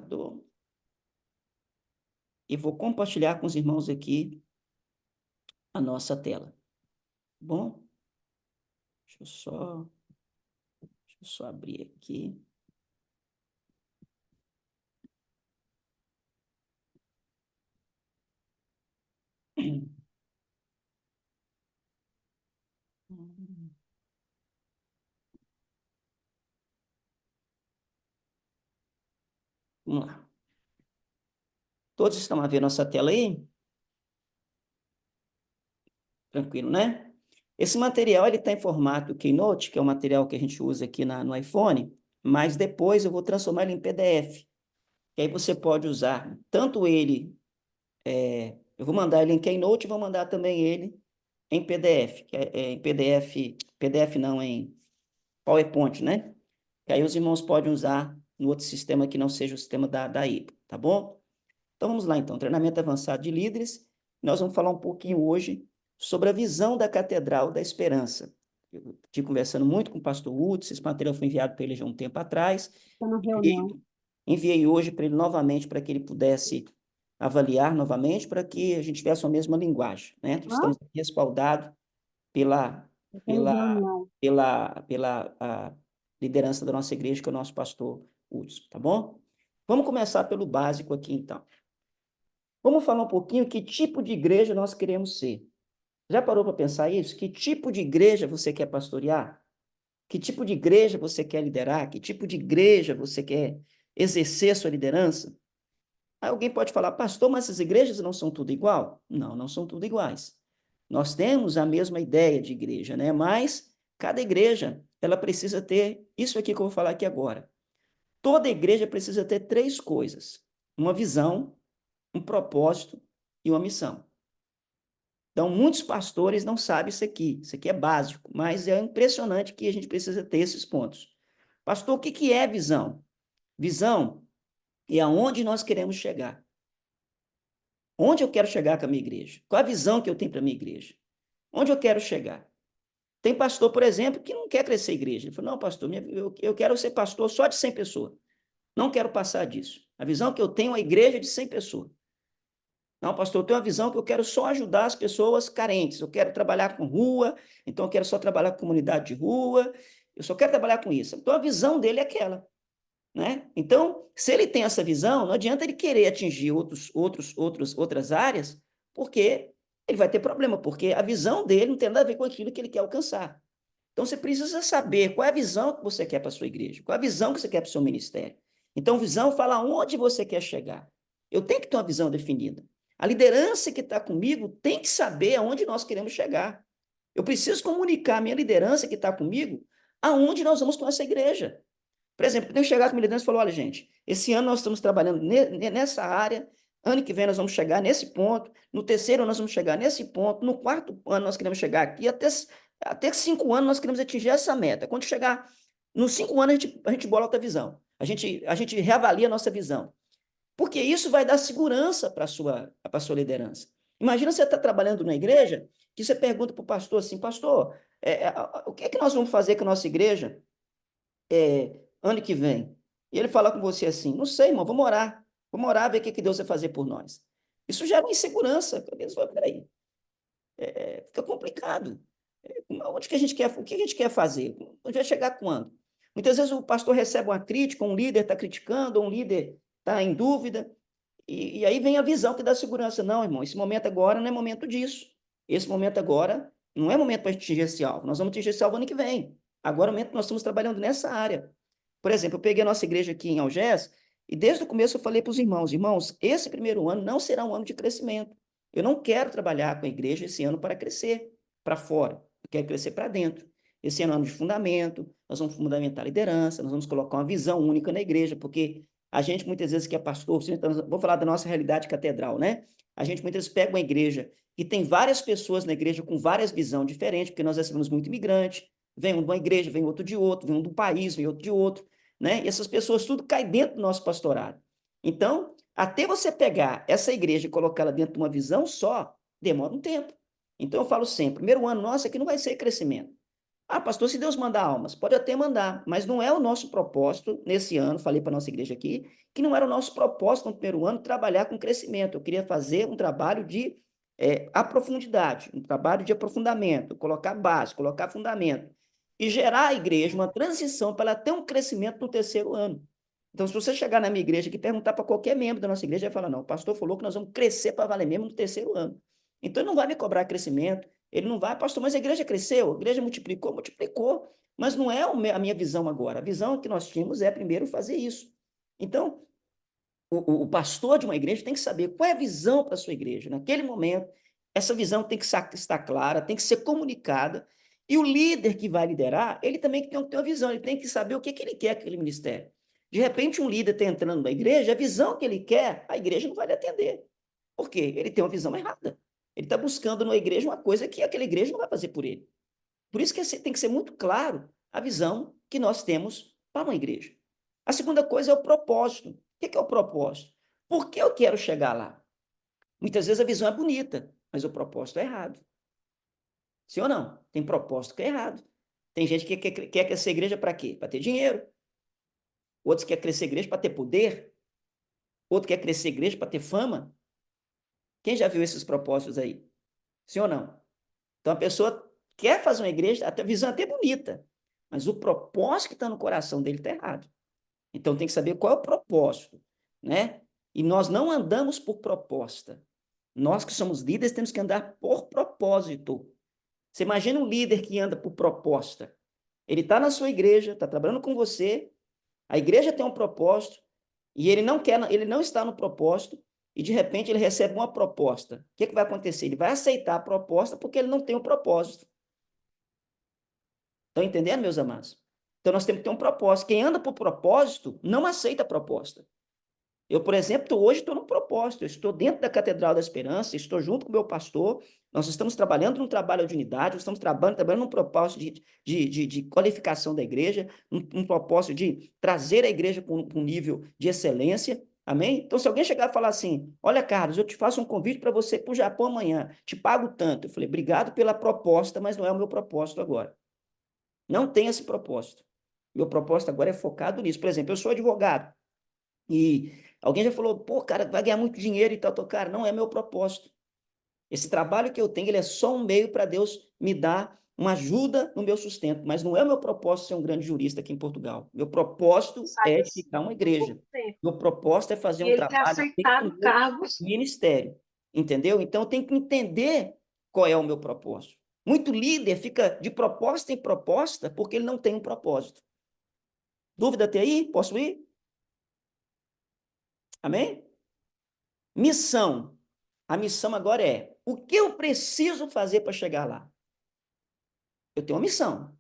computador e vou compartilhar com os irmãos aqui a nossa tela. Tá bom? Deixa eu só abrir aqui. Vamos lá. Todos estão a ver nossa tela aí? Tranquilo, né? Esse material está em formato Keynote, que é o material que a gente usa aqui no iPhone, mas depois eu vou transformar ele em PDF. E aí você pode usar tanto ele, eu vou mandar ele em Keynote e vou mandar também ele em PDF, que em PDF não, em PowerPoint, né? Que aí os irmãos podem usar no outro sistema que não seja o sistema da IPA, tá bom? Então vamos lá então, treinamento avançado de líderes. Nós vamos falar um pouquinho hoje sobre a visão da Catedral da Esperança. Eu estive conversando muito com o pastor Hudson, esse material foi enviado para ele já um tempo atrás. Estou na reunião. Enviei hoje para ele novamente, para que ele pudesse avaliar novamente, para que a gente tivesse a mesma linguagem, né? Estamos aqui respaldados pela, Estou em reunião. a liderança da nossa igreja, que é o nosso pastor Hudson, tá bom? Vamos começar pelo básico aqui, então. Vamos falar um pouquinho que tipo de igreja nós queremos ser. Já parou para pensar isso? Que tipo de igreja você quer pastorear? Que tipo de igreja você quer liderar? Que tipo de igreja você quer exercer a sua liderança? Aí alguém pode falar, pastor, mas essas igrejas não são tudo igual? Não, não são tudo iguais. Nós temos a mesma ideia de igreja, né? Mas cada igreja, ela precisa ter isso aqui que eu vou falar aqui agora. Toda igreja precisa ter três coisas: uma visão, um propósito e uma missão. Então, muitos pastores não sabem isso aqui é básico, mas é impressionante que a gente precisa ter esses pontos. Pastor, o que é visão? Visão é aonde nós queremos chegar. Onde eu quero chegar com a minha igreja? Qual a visão que eu tenho para a minha igreja? Onde eu quero chegar? Tem pastor, por exemplo, que não quer crescer a igreja. Ele falou, não, pastor, eu quero ser pastor só de 100 pessoas. Não quero passar disso. A visão que eu tenho é a igreja de 100 pessoas. Não, pastor, eu tenho uma visão que eu quero só ajudar as pessoas carentes. Eu quero trabalhar com rua, então eu quero só trabalhar com comunidade de rua. Eu só quero trabalhar com isso. Então a visão dele é aquela, né? Então, se ele tem essa visão, não adianta ele querer atingir outras áreas, porque ele vai ter problema, porque a visão dele não tem nada a ver com aquilo que ele quer alcançar. Então, você precisa saber qual é a visão que você quer para a sua igreja, qual é a visão que você quer para o seu ministério. Então, visão fala onde você quer chegar. Eu tenho que ter uma visão definida. A liderança que está comigo tem que saber aonde nós queremos chegar. Eu preciso comunicar a minha liderança que está comigo aonde nós vamos com essa igreja. Por exemplo, eu tenho que chegar com a minha liderança e falar, olha, gente, esse ano nós estamos trabalhando nessa área, ano que vem nós vamos chegar nesse ponto, no terceiro nós vamos chegar nesse ponto, no quarto ano nós queremos chegar aqui, até 5 anos nós queremos atingir essa meta. Quando chegar nos 5 anos, a gente bola outra visão. A gente reavalia a nossa visão. Porque isso vai dar segurança para a sua liderança. Imagina você estar trabalhando na igreja, que você pergunta para o pastor assim, pastor, o que é que nós vamos fazer com a nossa igreja ano que vem? E ele fala com você assim, não sei, irmão, vamos orar, ver o que Deus vai fazer por nós. Isso gera uma insegurança. Deus fala, peraí, fica complicado. Onde que a gente quer, o que a gente quer fazer? Onde vai chegar quando? Muitas vezes o pastor recebe uma crítica, um líder está criticando, ou um líder está em dúvida, e aí vem a visão que dá segurança. Não, irmão, esse momento agora não é momento disso. Esse momento agora não é momento para atingir esse alvo. Nós vamos atingir esse alvo ano que vem. Agora é o momento que nós estamos trabalhando nessa área. Por exemplo, eu peguei a nossa igreja aqui em Algés, e desde o começo eu falei para os irmãos, esse primeiro ano não será um ano de crescimento. Eu não quero trabalhar com a igreja esse ano para crescer para fora. Eu quero crescer para dentro. Esse ano é ano de fundamento, nós vamos fundamentar a liderança, nós vamos colocar uma visão única na igreja, porque a gente muitas vezes que é pastor, vou falar da nossa realidade catedral, né? A gente muitas vezes pega uma igreja e tem várias pessoas na igreja com várias visões diferentes, porque nós recebemos muito imigrante, vem um de uma igreja, vem outro de outro, vem um do país, vem outro de outro, né? E essas pessoas tudo cai dentro do nosso pastorado. Então, até você pegar essa igreja e colocá-la dentro de uma visão só, demora um tempo. Então, eu falo sempre, primeiro ano nosso aqui não vai ser crescimento. Ah, pastor, se Deus mandar almas, pode até mandar, mas não é o nosso propósito nesse ano, falei para a nossa igreja aqui, que não era o nosso propósito no primeiro ano trabalhar com crescimento. Eu queria fazer um trabalho de aprofundidade, um trabalho de aprofundamento, colocar base, colocar fundamento, e gerar a igreja uma transição para ela ter um crescimento no terceiro ano. Então, se você chegar na minha igreja aqui e perguntar para qualquer membro da nossa igreja, vai falar, não, o pastor falou que nós vamos crescer para valer mesmo no terceiro ano. Então, ele não vai me cobrar crescimento, ele não vai, pastor, mas a igreja cresceu, a igreja multiplicou, multiplicou, mas não é a minha visão agora. A visão que nós tínhamos é primeiro fazer isso. Então, o pastor de uma igreja tem que saber qual é a visão para a sua igreja. Naquele momento, essa visão tem que estar clara, tem que ser comunicada, e o líder que vai liderar, ele também tem que ter uma visão, ele tem que saber o que ele quer com aquele ministério. De repente, um líder está entrando na igreja, a visão que ele quer, a igreja não vai lhe atender. Por quê? Ele tem uma visão errada. Ele está buscando na igreja uma coisa que aquela igreja não vai fazer por ele. Por isso que tem que ser muito claro a visão que nós temos para uma igreja. A segunda coisa é o propósito. O que é o propósito? Por que eu quero chegar lá? Muitas vezes a visão é bonita, mas o propósito é errado. Sim ou não? Tem propósito que é errado. Tem gente que quer crescer igreja para quê? Para ter dinheiro. Outros querem crescer igreja para ter poder. Outro quer crescer igreja para ter fama. Quem já viu esses propósitos aí? Sim ou não? Então a pessoa quer fazer uma igreja, a visão é até bonita, mas o propósito que está no coração dele está errado. Então tem que saber qual é o propósito, né? E nós não andamos por proposta. Nós que somos líderes temos que andar por propósito. Você imagina um líder que anda por proposta. Ele está na sua igreja, está trabalhando com você, a igreja tem um propósito, e ele não está no propósito, e de repente ele recebe uma proposta. O que vai acontecer? Ele vai aceitar a proposta porque ele não tem o propósito. Estão entendendo, meus amados? Então nós temos que ter um propósito. Quem anda por propósito não aceita a proposta. Eu, por exemplo, hoje estou num propósito, eu estou dentro da Catedral da Esperança, estou junto com o meu pastor, nós estamos trabalhando num trabalho de unidade, nós estamos trabalhando num propósito de qualificação da igreja, um propósito de trazer a igreja para um nível de excelência, amém? Então, se alguém chegar e falar assim, olha, Carlos, eu te faço um convite para você ir para o Japão amanhã, te pago tanto. Eu falei, obrigado pela proposta, mas não é o meu propósito agora. Não tem esse propósito. Meu propósito agora é focado nisso. Por exemplo, eu sou advogado, e alguém já falou, pô, cara, vai ganhar muito dinheiro e tal, cara, não é meu propósito. Esse trabalho que eu tenho, ele é só um meio para Deus me dar uma ajuda no meu sustento, mas não é o meu propósito ser um grande jurista aqui em Portugal. Meu propósito é Saiu edificar uma igreja. pouco tempo. Meu propósito é fazer E um ele tem trabalho dentro aceitado do meu cargos. ministério, entendeu? Então, eu tenho que entender qual é o meu propósito. Muito líder fica de proposta em proposta porque ele não tem um propósito. Dúvida até aí? Posso ir? Amém? Missão. A missão agora é: o que eu preciso fazer para chegar lá? Eu tenho uma missão.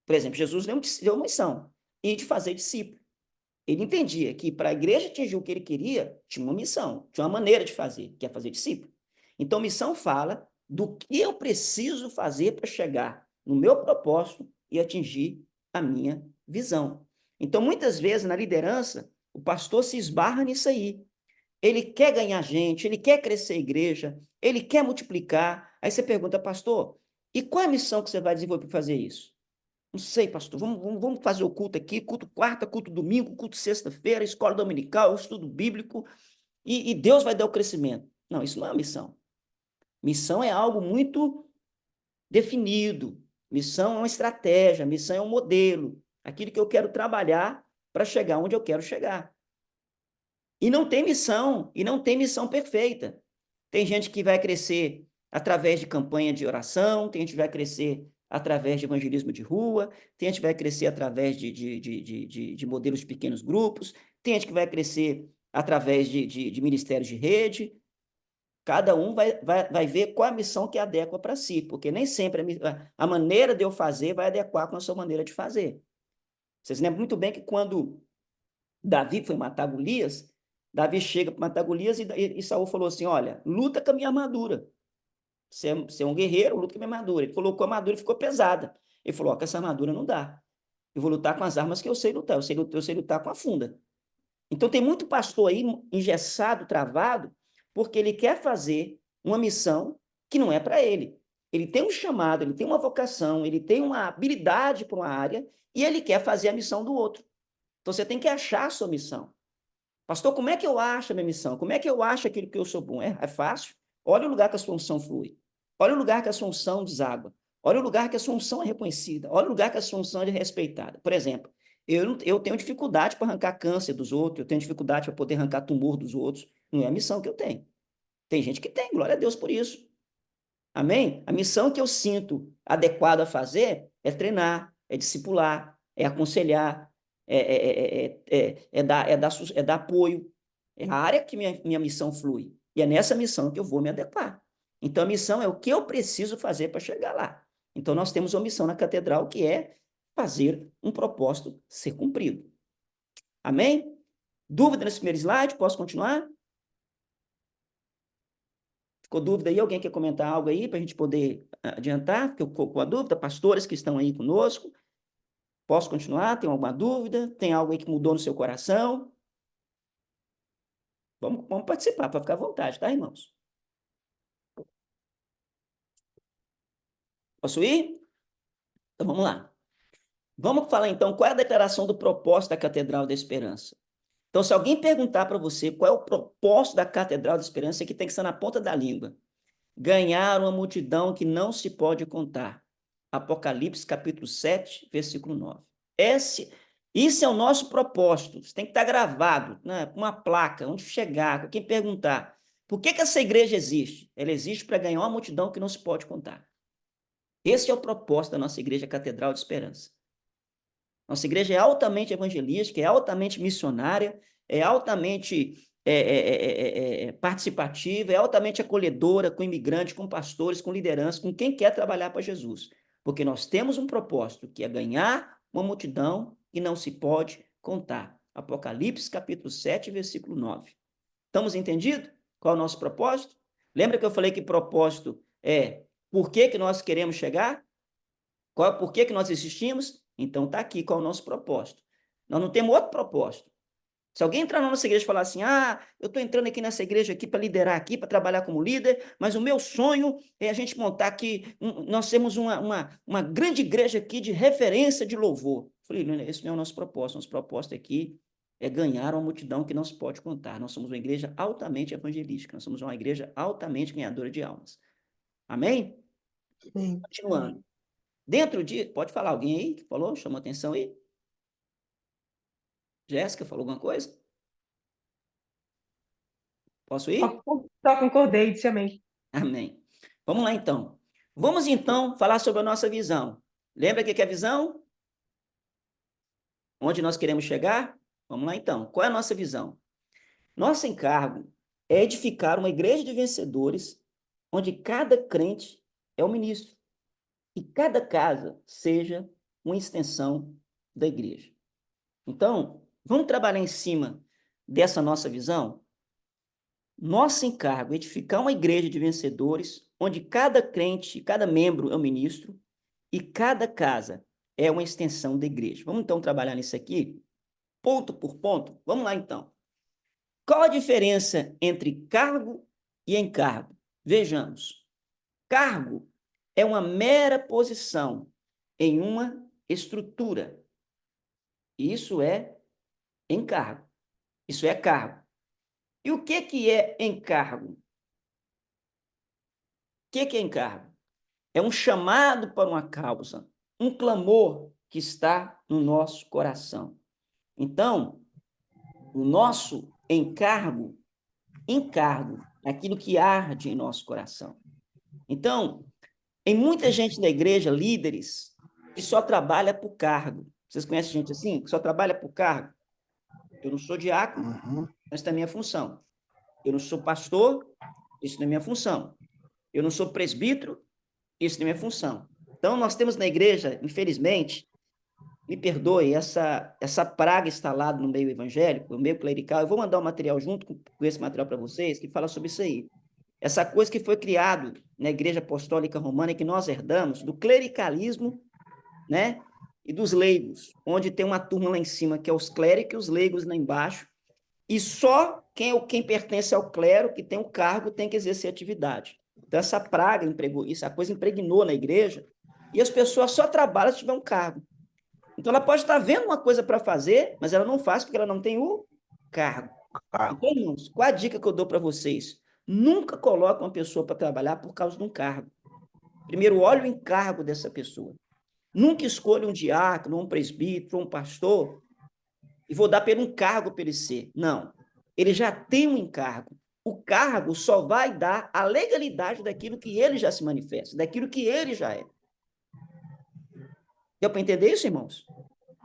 Por exemplo, Jesus deu uma missão: ir de fazer discípulo. Ele entendia que para a igreja atingir o que ele queria, tinha uma missão, tinha uma maneira de fazer, que é fazer discípulo. Então, missão fala do que eu preciso fazer para chegar no meu propósito e atingir a minha visão. Então, muitas vezes, na liderança, o pastor se esbarra nisso aí. Ele quer ganhar gente, ele quer crescer a igreja, ele quer multiplicar. Aí você pergunta, pastor, e qual é a missão que você vai desenvolver para fazer isso? Não sei, pastor, vamos fazer o culto aqui, culto quarta, culto domingo, culto sexta-feira, escola dominical, estudo bíblico, e Deus vai dar o crescimento. Não, isso não é missão. Missão é algo muito definido. Missão é uma estratégia, missão é um modelo, aquilo que eu quero trabalhar para chegar onde eu quero chegar. E não tem missão perfeita. Tem gente que vai crescer através de campanha de oração, tem gente que vai crescer através de evangelismo de rua, tem gente que vai crescer através de modelos de pequenos grupos, tem gente que vai crescer através de ministérios de rede. Cada um vai ver qual a missão que adequa para si, porque nem sempre a maneira de eu fazer vai adequar com a sua maneira de fazer. Vocês lembram muito bem que quando Davi foi matar Golias, Davi chega para matar Golias e Saul falou assim, olha, luta com a minha armadura. Você é um guerreiro, luta com a minha armadura. Ele colocou a armadura e ficou pesada. Ele falou, ó, com essa armadura não dá. Eu vou lutar com as armas que eu sei lutar. Eu sei lutar com a funda. Então tem muito pastor aí engessado, travado, porque ele quer fazer uma missão que não é para ele. ele tem um chamado, ele tem uma vocação, ele tem uma habilidade para uma área e ele quer fazer a missão do outro. Então, você tem que achar a sua missão. Pastor, como é que eu acho a minha missão? Como é que eu acho aquilo que eu sou bom? É fácil. Olha o lugar que a sua unção flui. Olha o lugar que a sua unção deságua. Olha o lugar que a sua unção é reconhecida. Olha o lugar que a sua unção é respeitada. Por exemplo, eu tenho dificuldade para arrancar câncer dos outros, eu tenho dificuldade para poder arrancar tumor dos outros. Não é a missão que eu tenho. Tem gente que tem, glória a Deus por isso. Amém? A missão que eu sinto adequada a fazer é treinar, é discipular, é aconselhar, é dar apoio. É a área que minha missão flui. E é nessa missão que eu vou me adequar. Então, a missão é o que eu preciso fazer para chegar lá. Então, nós temos uma missão na catedral que é fazer um propósito ser cumprido. Amém? Dúvida nesse primeiro slide? Posso continuar? Ficou dúvida aí? Alguém quer comentar algo aí para a gente poder adiantar? Ficou com a dúvida? Pastores que estão aí conosco? Posso continuar? Tem alguma dúvida? Tem algo aí que mudou no seu coração? Vamos participar, para ficar à vontade, tá, irmãos? Posso ir? Então vamos lá. Vamos falar então qual é a declaração do propósito da Catedral da Esperança. Então, se alguém perguntar para você qual é o propósito da Catedral da Esperança, é que tem que estar na ponta da língua. Ganhar uma multidão que não se pode contar. Apocalipse, capítulo 7, versículo 9. Isso é o nosso propósito. Isso tem que estar gravado, né? Com uma placa, onde chegar, quem perguntar. Por que essa igreja existe? Ela existe para ganhar uma multidão que não se pode contar. Esse é o propósito da nossa igreja Catedral de Esperança. Nossa igreja é altamente evangelística, é altamente missionária, é altamente participativa, é altamente acolhedora com imigrantes, com pastores, com liderança, com quem quer trabalhar para Jesus. Porque nós temos um propósito, que é ganhar uma multidão que não se pode contar. Apocalipse, capítulo 7, versículo 9. Estamos entendidos? Qual é o nosso propósito? Lembra que eu falei que propósito é por que nós queremos chegar? Por que nós existimos? Então está aqui qual é o nosso propósito. Nós não temos outro propósito. Se alguém entrar na nossa igreja e falar assim, eu estou entrando aqui nessa igreja aqui para liderar aqui, para trabalhar como líder, mas o meu sonho é a gente montar aqui, nós temos uma grande igreja aqui de referência de louvor. Eu falei, esse não é o nosso propósito. Nosso propósito aqui é ganhar uma multidão que não se pode contar. Nós somos uma igreja altamente evangelística, nós somos uma igreja altamente ganhadora de almas. Amém? Sim. Continuando. Dentro de... Pode falar alguém aí que falou? Chamou atenção aí? Jéssica, falou alguma coisa? Posso ir? Só concordei, disse amém. Amém. Vamos lá, então. Vamos, então, falar sobre a nossa visão. Lembra o que é a visão? Onde nós queremos chegar? Vamos lá, então. Qual é a nossa visão? Nosso encargo é edificar uma igreja de vencedores, onde cada crente é um ministro e cada casa seja uma extensão da igreja. Então, vamos trabalhar em cima dessa nossa visão? Nosso encargo é edificar uma igreja de vencedores, onde cada crente, cada membro é um ministro e cada casa é uma extensão da igreja. Vamos então trabalhar nisso aqui, ponto por ponto? Vamos lá então. Qual a diferença entre cargo e encargo? Vejamos. Cargo é uma mera posição em uma estrutura. Isso é encargo. Isso é cargo. E o que é encargo? O que é encargo? É um chamado para uma causa, um clamor que está no nosso coração. Então, o nosso encargo é aquilo que arde em nosso coração. Então, tem muita gente na igreja, líderes, que só trabalha por cargo. Vocês conhecem gente assim? Que só trabalha por cargo? Eu não sou diácono, mas está é minha função. Eu não sou pastor, isso não é minha função. Eu não sou presbítero, isso não é minha função. Então, nós temos na igreja, infelizmente, me perdoe, essa praga instalada no meio evangélico, no meio clerical. Eu vou mandar um material junto com esse material para vocês, que fala sobre isso aí. Essa coisa que foi criado na Igreja Apostólica Romana, e que nós herdamos, do clericalismo, né? E dos leigos, onde tem uma turma lá em cima, que é os clérigos, e os leigos lá embaixo, e só quem pertence ao clero, que tem o cargo, tem que exercer atividade. Então, essa praga essa coisa impregnou na igreja, e as pessoas só trabalham se tiver um cargo. Então, ela pode estar vendo uma coisa para fazer, mas ela não faz porque ela não tem o cargo. Então, irmãos, qual a dica que eu dou para vocês? Nunca coloque uma pessoa para trabalhar por causa de um cargo. Primeiro, olhe o encargo dessa pessoa. Nunca escolha um diácono, um presbítero, um pastor e vou dar pelo um cargo para ele ser. Não. Ele já tem um encargo. O cargo só vai dar a legalidade daquilo que ele já se manifesta, daquilo que ele já é. Deu para entender isso, irmãos?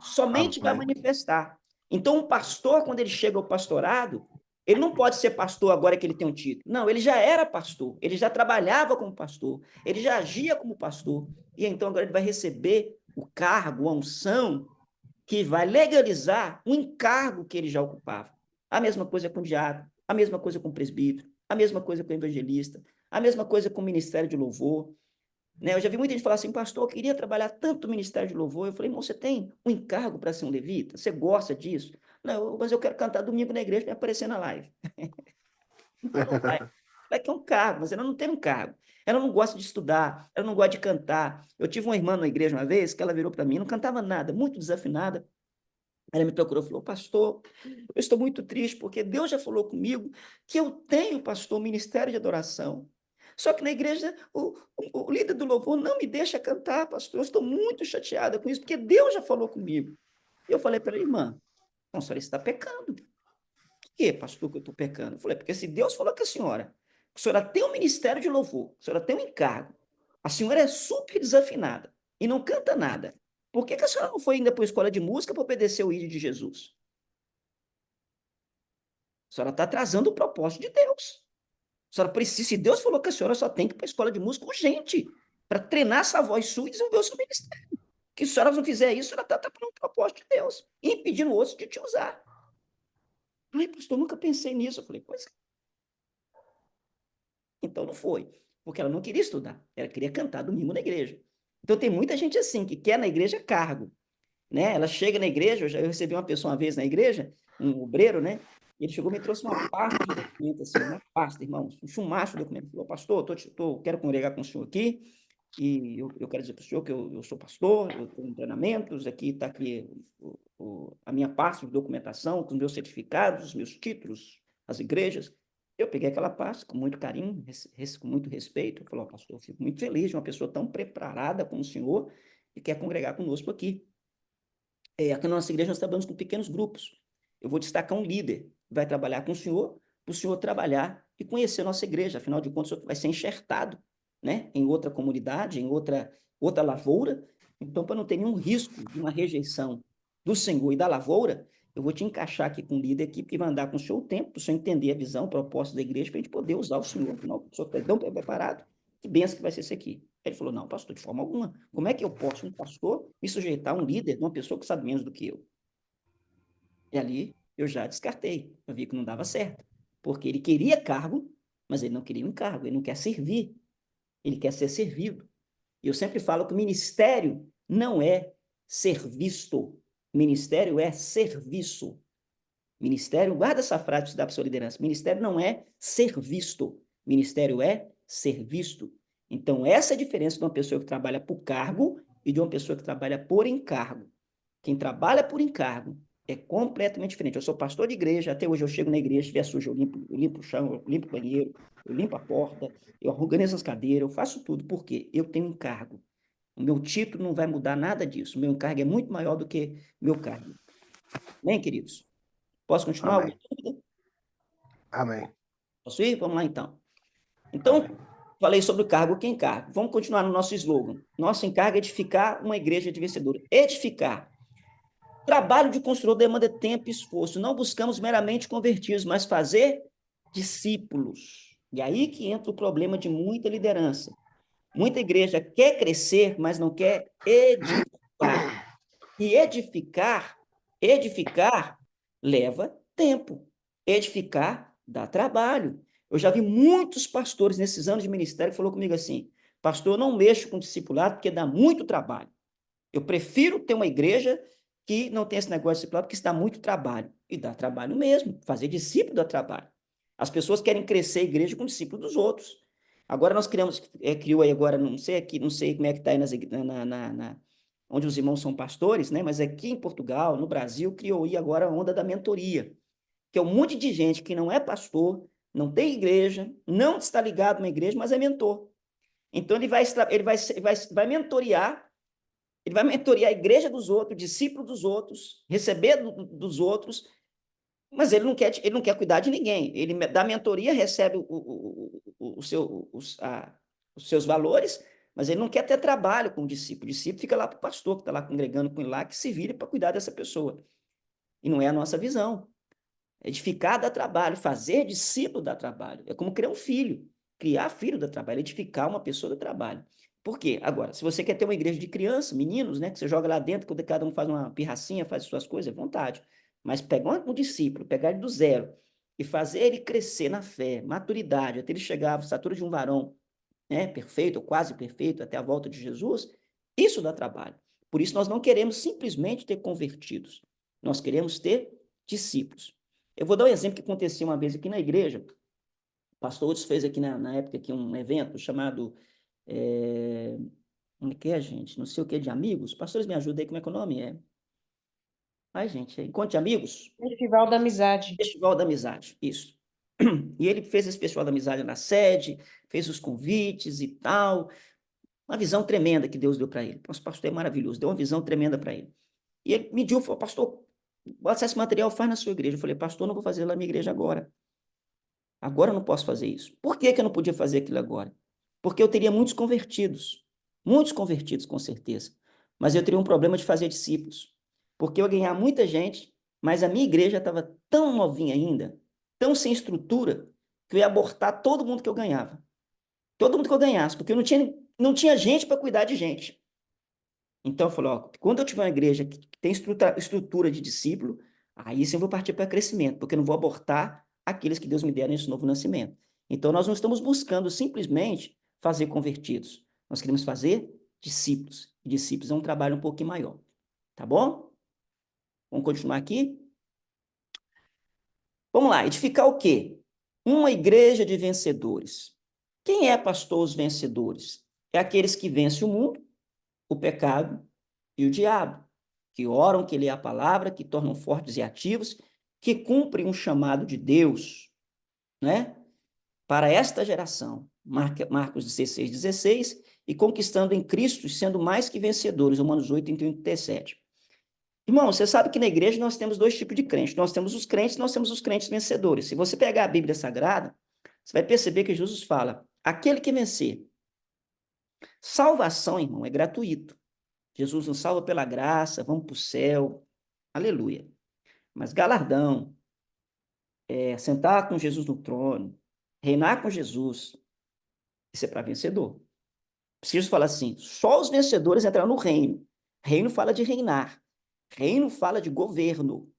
Somente vai manifestar. Então, um pastor, quando ele chega ao pastorado, ele não pode ser pastor agora que ele tem um título. Não, ele já era pastor, ele já trabalhava como pastor, ele já agia como pastor. E então agora ele vai receber o cargo, a unção, que vai legalizar o encargo que ele já ocupava. A mesma coisa com o diácono, a mesma coisa com o presbítero, a mesma coisa com o evangelista, a mesma coisa com o ministério de louvor. Né? Eu já vi muita gente falar assim, pastor, eu queria trabalhar tanto no ministério de louvor. Eu falei, irmão, você tem um encargo para ser um levita? Você gosta disso? Não, mas eu quero cantar domingo na igreja e aparecer na live. Então não vai. Vai que é um cargo, mas ela não tem um cargo. Ela não gosta de estudar, ela não gosta de cantar. Eu tive uma irmã na igreja uma vez que ela virou para mim, não cantava nada, muito desafinada. Ela me procurou e falou, pastor, eu estou muito triste porque Deus já falou comigo que eu tenho, pastor, ministério de adoração. Só que na igreja o líder do louvor não me deixa cantar, pastor. Eu estou muito chateada com isso, porque Deus já falou comigo. E eu falei para ela, irmã, a senhora está pecando. Por que, pastor, que eu estou pecando? Eu falei, porque se Deus falou que a senhora tem um ministério de louvor, a senhora tem um encargo, a senhora é super desafinada e não canta nada. Por que a senhora não foi ainda para a escola de música para obedecer o ídolo de Jesus? A senhora está atrasando o propósito de Deus. A senhora precisa, se Deus falou que a senhora só tem que ir para a escola de música urgente, para treinar essa voz sua e desenvolver o seu ministério. Que se a senhora não fizer isso, a senhora está atrapalhando o propósito de Deus e impedindo outros de te usar. Ai, pastor, nunca pensei nisso. Eu falei, pois é. Então não foi, porque ela não queria estudar, ela queria cantar domingo na igreja. Então tem muita gente assim, que quer na igreja cargo, né? Ela chega na igreja, eu recebi uma pessoa uma vez na igreja, um obreiro, né? E ele chegou e me trouxe uma pasta de documento, assim, uma pasta, irmãos, um chumaço de documento. Ele falou, pastor, quero congregar com o senhor aqui, e eu quero dizer para o senhor que eu sou pastor, eu tenho treinamentos, aqui está aqui a minha pasta de documentação, com os meus certificados, os meus títulos, as igrejas. Eu peguei aquela pasta com muito carinho, com muito respeito. Eu falei, oh, pastor, eu fico muito feliz de uma pessoa tão preparada como o senhor e quer congregar conosco aqui. Aqui na nossa igreja nós trabalhamos com pequenos grupos. Eu vou destacar um líder que vai trabalhar com o senhor, para o senhor trabalhar e conhecer a nossa igreja. Afinal de contas, o senhor vai ser enxertado, né, em outra comunidade, em outra lavoura. Então, para não ter nenhum risco de uma rejeição do senhor e da lavoura, eu vou te encaixar aqui com um líder aqui, que vai andar com o senhor o tempo, para o senhor entender a visão, o propósito da igreja, para a gente poder usar o senhor. Afinal, o senhor está tão preparado. Que benção que vai ser isso aqui. Ele falou, não, pastor, de forma alguma. Como é que eu posso, um pastor, me sujeitar a um líder, uma pessoa que sabe menos do que eu? E ali eu já descartei. Eu vi que não dava certo. Porque ele queria cargo, mas ele não queria um cargo. Ele não quer servir. Ele quer ser servido. E eu sempre falo que o ministério não é ser visto. Ministério é serviço. Ministério, guarda essa frase que você dá para sua liderança. Ministério não é ser visto. Ministério é ser visto. Então, essa é a diferença de uma pessoa que trabalha por cargo e de uma pessoa que trabalha por encargo. Quem trabalha por encargo é completamente diferente. Eu sou pastor de igreja, até hoje eu chego na igreja, se estiver sujo, eu limpo o chão, eu limpo o banheiro, eu limpo a porta, eu organizo as cadeiras, eu faço tudo, porque eu tenho encargo. O meu título não vai mudar nada disso. O meu encargo é muito maior do que meu cargo. Bem, queridos? Posso continuar? Amém. Amém. Posso ir? Vamos lá, então. Amém. Então, falei sobre o cargo, que encargo. Vamos continuar no nosso slogan. Nosso encargo é edificar uma igreja de vencedores. Edificar. Trabalho de construtor demanda tempo e esforço. Não buscamos meramente convertidos, mas fazer discípulos. E aí que entra o problema de muita liderança. Muita igreja quer crescer, mas não quer edificar. E edificar leva tempo. Edificar dá trabalho. Eu já vi muitos pastores nesses anos de ministério que falou comigo assim, pastor, eu não mexo com discipulado porque dá muito trabalho. Eu prefiro ter uma igreja que não tem esse negócio de discipulado porque isso dá muito trabalho. E dá trabalho mesmo. Fazer discípulo dá trabalho. As pessoas querem crescer a igreja com discípulo dos outros. Agora nós criou aí agora, não sei aqui, não sei como é que está aí onde os irmãos são pastores, né? Mas aqui em Portugal, no Brasil, criou aí agora a onda da mentoria, que é um monte de gente que não é pastor, não tem igreja, não está ligado na igreja, mas é mentor. Então ele vai mentorear, ele vai mentorear a igreja dos outros, o discípulo dos outros, receber dos outros, mas ele não quer cuidar de ninguém. Ele dá mentoria, recebe os seus valores, mas ele não quer ter trabalho com o discípulo. O discípulo fica lá para o pastor, que está lá congregando com ele lá, que se vire para cuidar dessa pessoa. E não é a nossa visão. Edificar dá trabalho, fazer discípulo dá trabalho. É como criar um filho. Criar filho dá trabalho, edificar uma pessoa dá trabalho. Por quê? Agora, se você quer ter uma igreja de criança, meninos, né, que você joga lá dentro, que cada um faz uma pirracinha, faz suas coisas, é vontade. Mas pegar um discípulo, pegar ele do zero e fazer ele crescer na fé, maturidade, até ele chegar à estatura de um varão, né, perfeito, ou quase perfeito, até a volta de Jesus, isso dá trabalho. Por isso nós não queremos simplesmente ter convertidos, nós queremos ter discípulos. Eu vou dar um exemplo que aconteceu uma vez aqui na igreja. O pastor Hudson fez aqui na época aqui um evento chamado como é que é, gente? Não sei o que de amigos. Pastores, me ajudem aí, como é que é o nome? Ai, gente, Encontro de Amigos? Festival da Amizade. Festival da Amizade, isso. E ele fez esse Festival da Amizade na sede, fez os convites e tal. Uma visão tremenda que Deus deu para ele. Nosso pastor é maravilhoso, deu uma visão tremenda para ele. E ele me disse, falou, pastor, bota esse material, faz na sua igreja. Eu falei, pastor, não vou fazer lá na minha igreja agora. Agora eu não posso fazer isso. Por que eu não podia fazer aquilo agora? Porque eu teria muitos convertidos com certeza, mas eu teria um problema de fazer discípulos, porque eu ia ganhar muita gente, mas a minha igreja estava tão novinha ainda, tão sem estrutura, que eu ia abortar todo mundo que eu ganhava. Todo mundo que eu ganhasse, porque eu não tinha gente para cuidar de gente. Então eu falei, ó, quando eu tiver uma igreja que tem estrutura de discípulo, aí sim eu vou partir para crescimento, porque eu não vou abortar aqueles que Deus me der nesse novo nascimento. Então nós não estamos buscando simplesmente fazer convertidos, nós queremos fazer discípulos. E discípulos é um trabalho um pouquinho maior. Tá bom? Vamos continuar aqui? Vamos lá, edificar o quê? Uma igreja de vencedores. Quem é, pastor, os vencedores? É aqueles que vencem o mundo, o pecado e o diabo, que oram, que lê a palavra, que tornam fortes e ativos, que cumprem um chamado de Deus, né? Para esta geração, Marcos 16, e conquistando em Cristo, sendo mais que vencedores, Romanos 8, 37. Irmão, você sabe que na igreja nós temos dois tipos de crentes. Nós temos os crentes, nós temos os crentes vencedores. Se você pegar a Bíblia Sagrada, você vai perceber que Jesus fala, aquele que vencer. Salvação, irmão, é gratuito. Jesus nos salva pela graça, vamos para o céu, aleluia. Mas galardão, sentar com Jesus no trono, reinar com Jesus, isso é para vencedor. Preciso falar assim, só os vencedores entrarão no reino. Reino fala de reinar, reino fala de governo.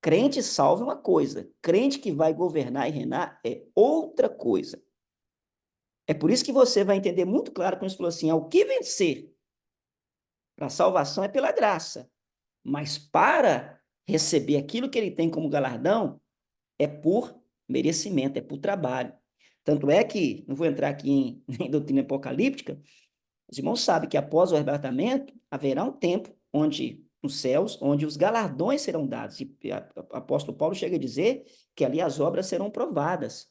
Crente salvo é uma coisa, crente que vai governar e reinar é outra coisa. É por isso que você vai entender muito claro quando ele falou assim, ao que vencer? Para a salvação é pela graça. Mas para receber aquilo que ele tem como galardão, é por merecimento, é por trabalho. Tanto é que, não vou entrar aqui em doutrina apocalíptica, os irmãos sabem que após o arrebatamento, haverá um tempo onde, nos céus, onde os galardões serão dados. E o apóstolo Paulo chega a dizer que ali as obras serão provadas.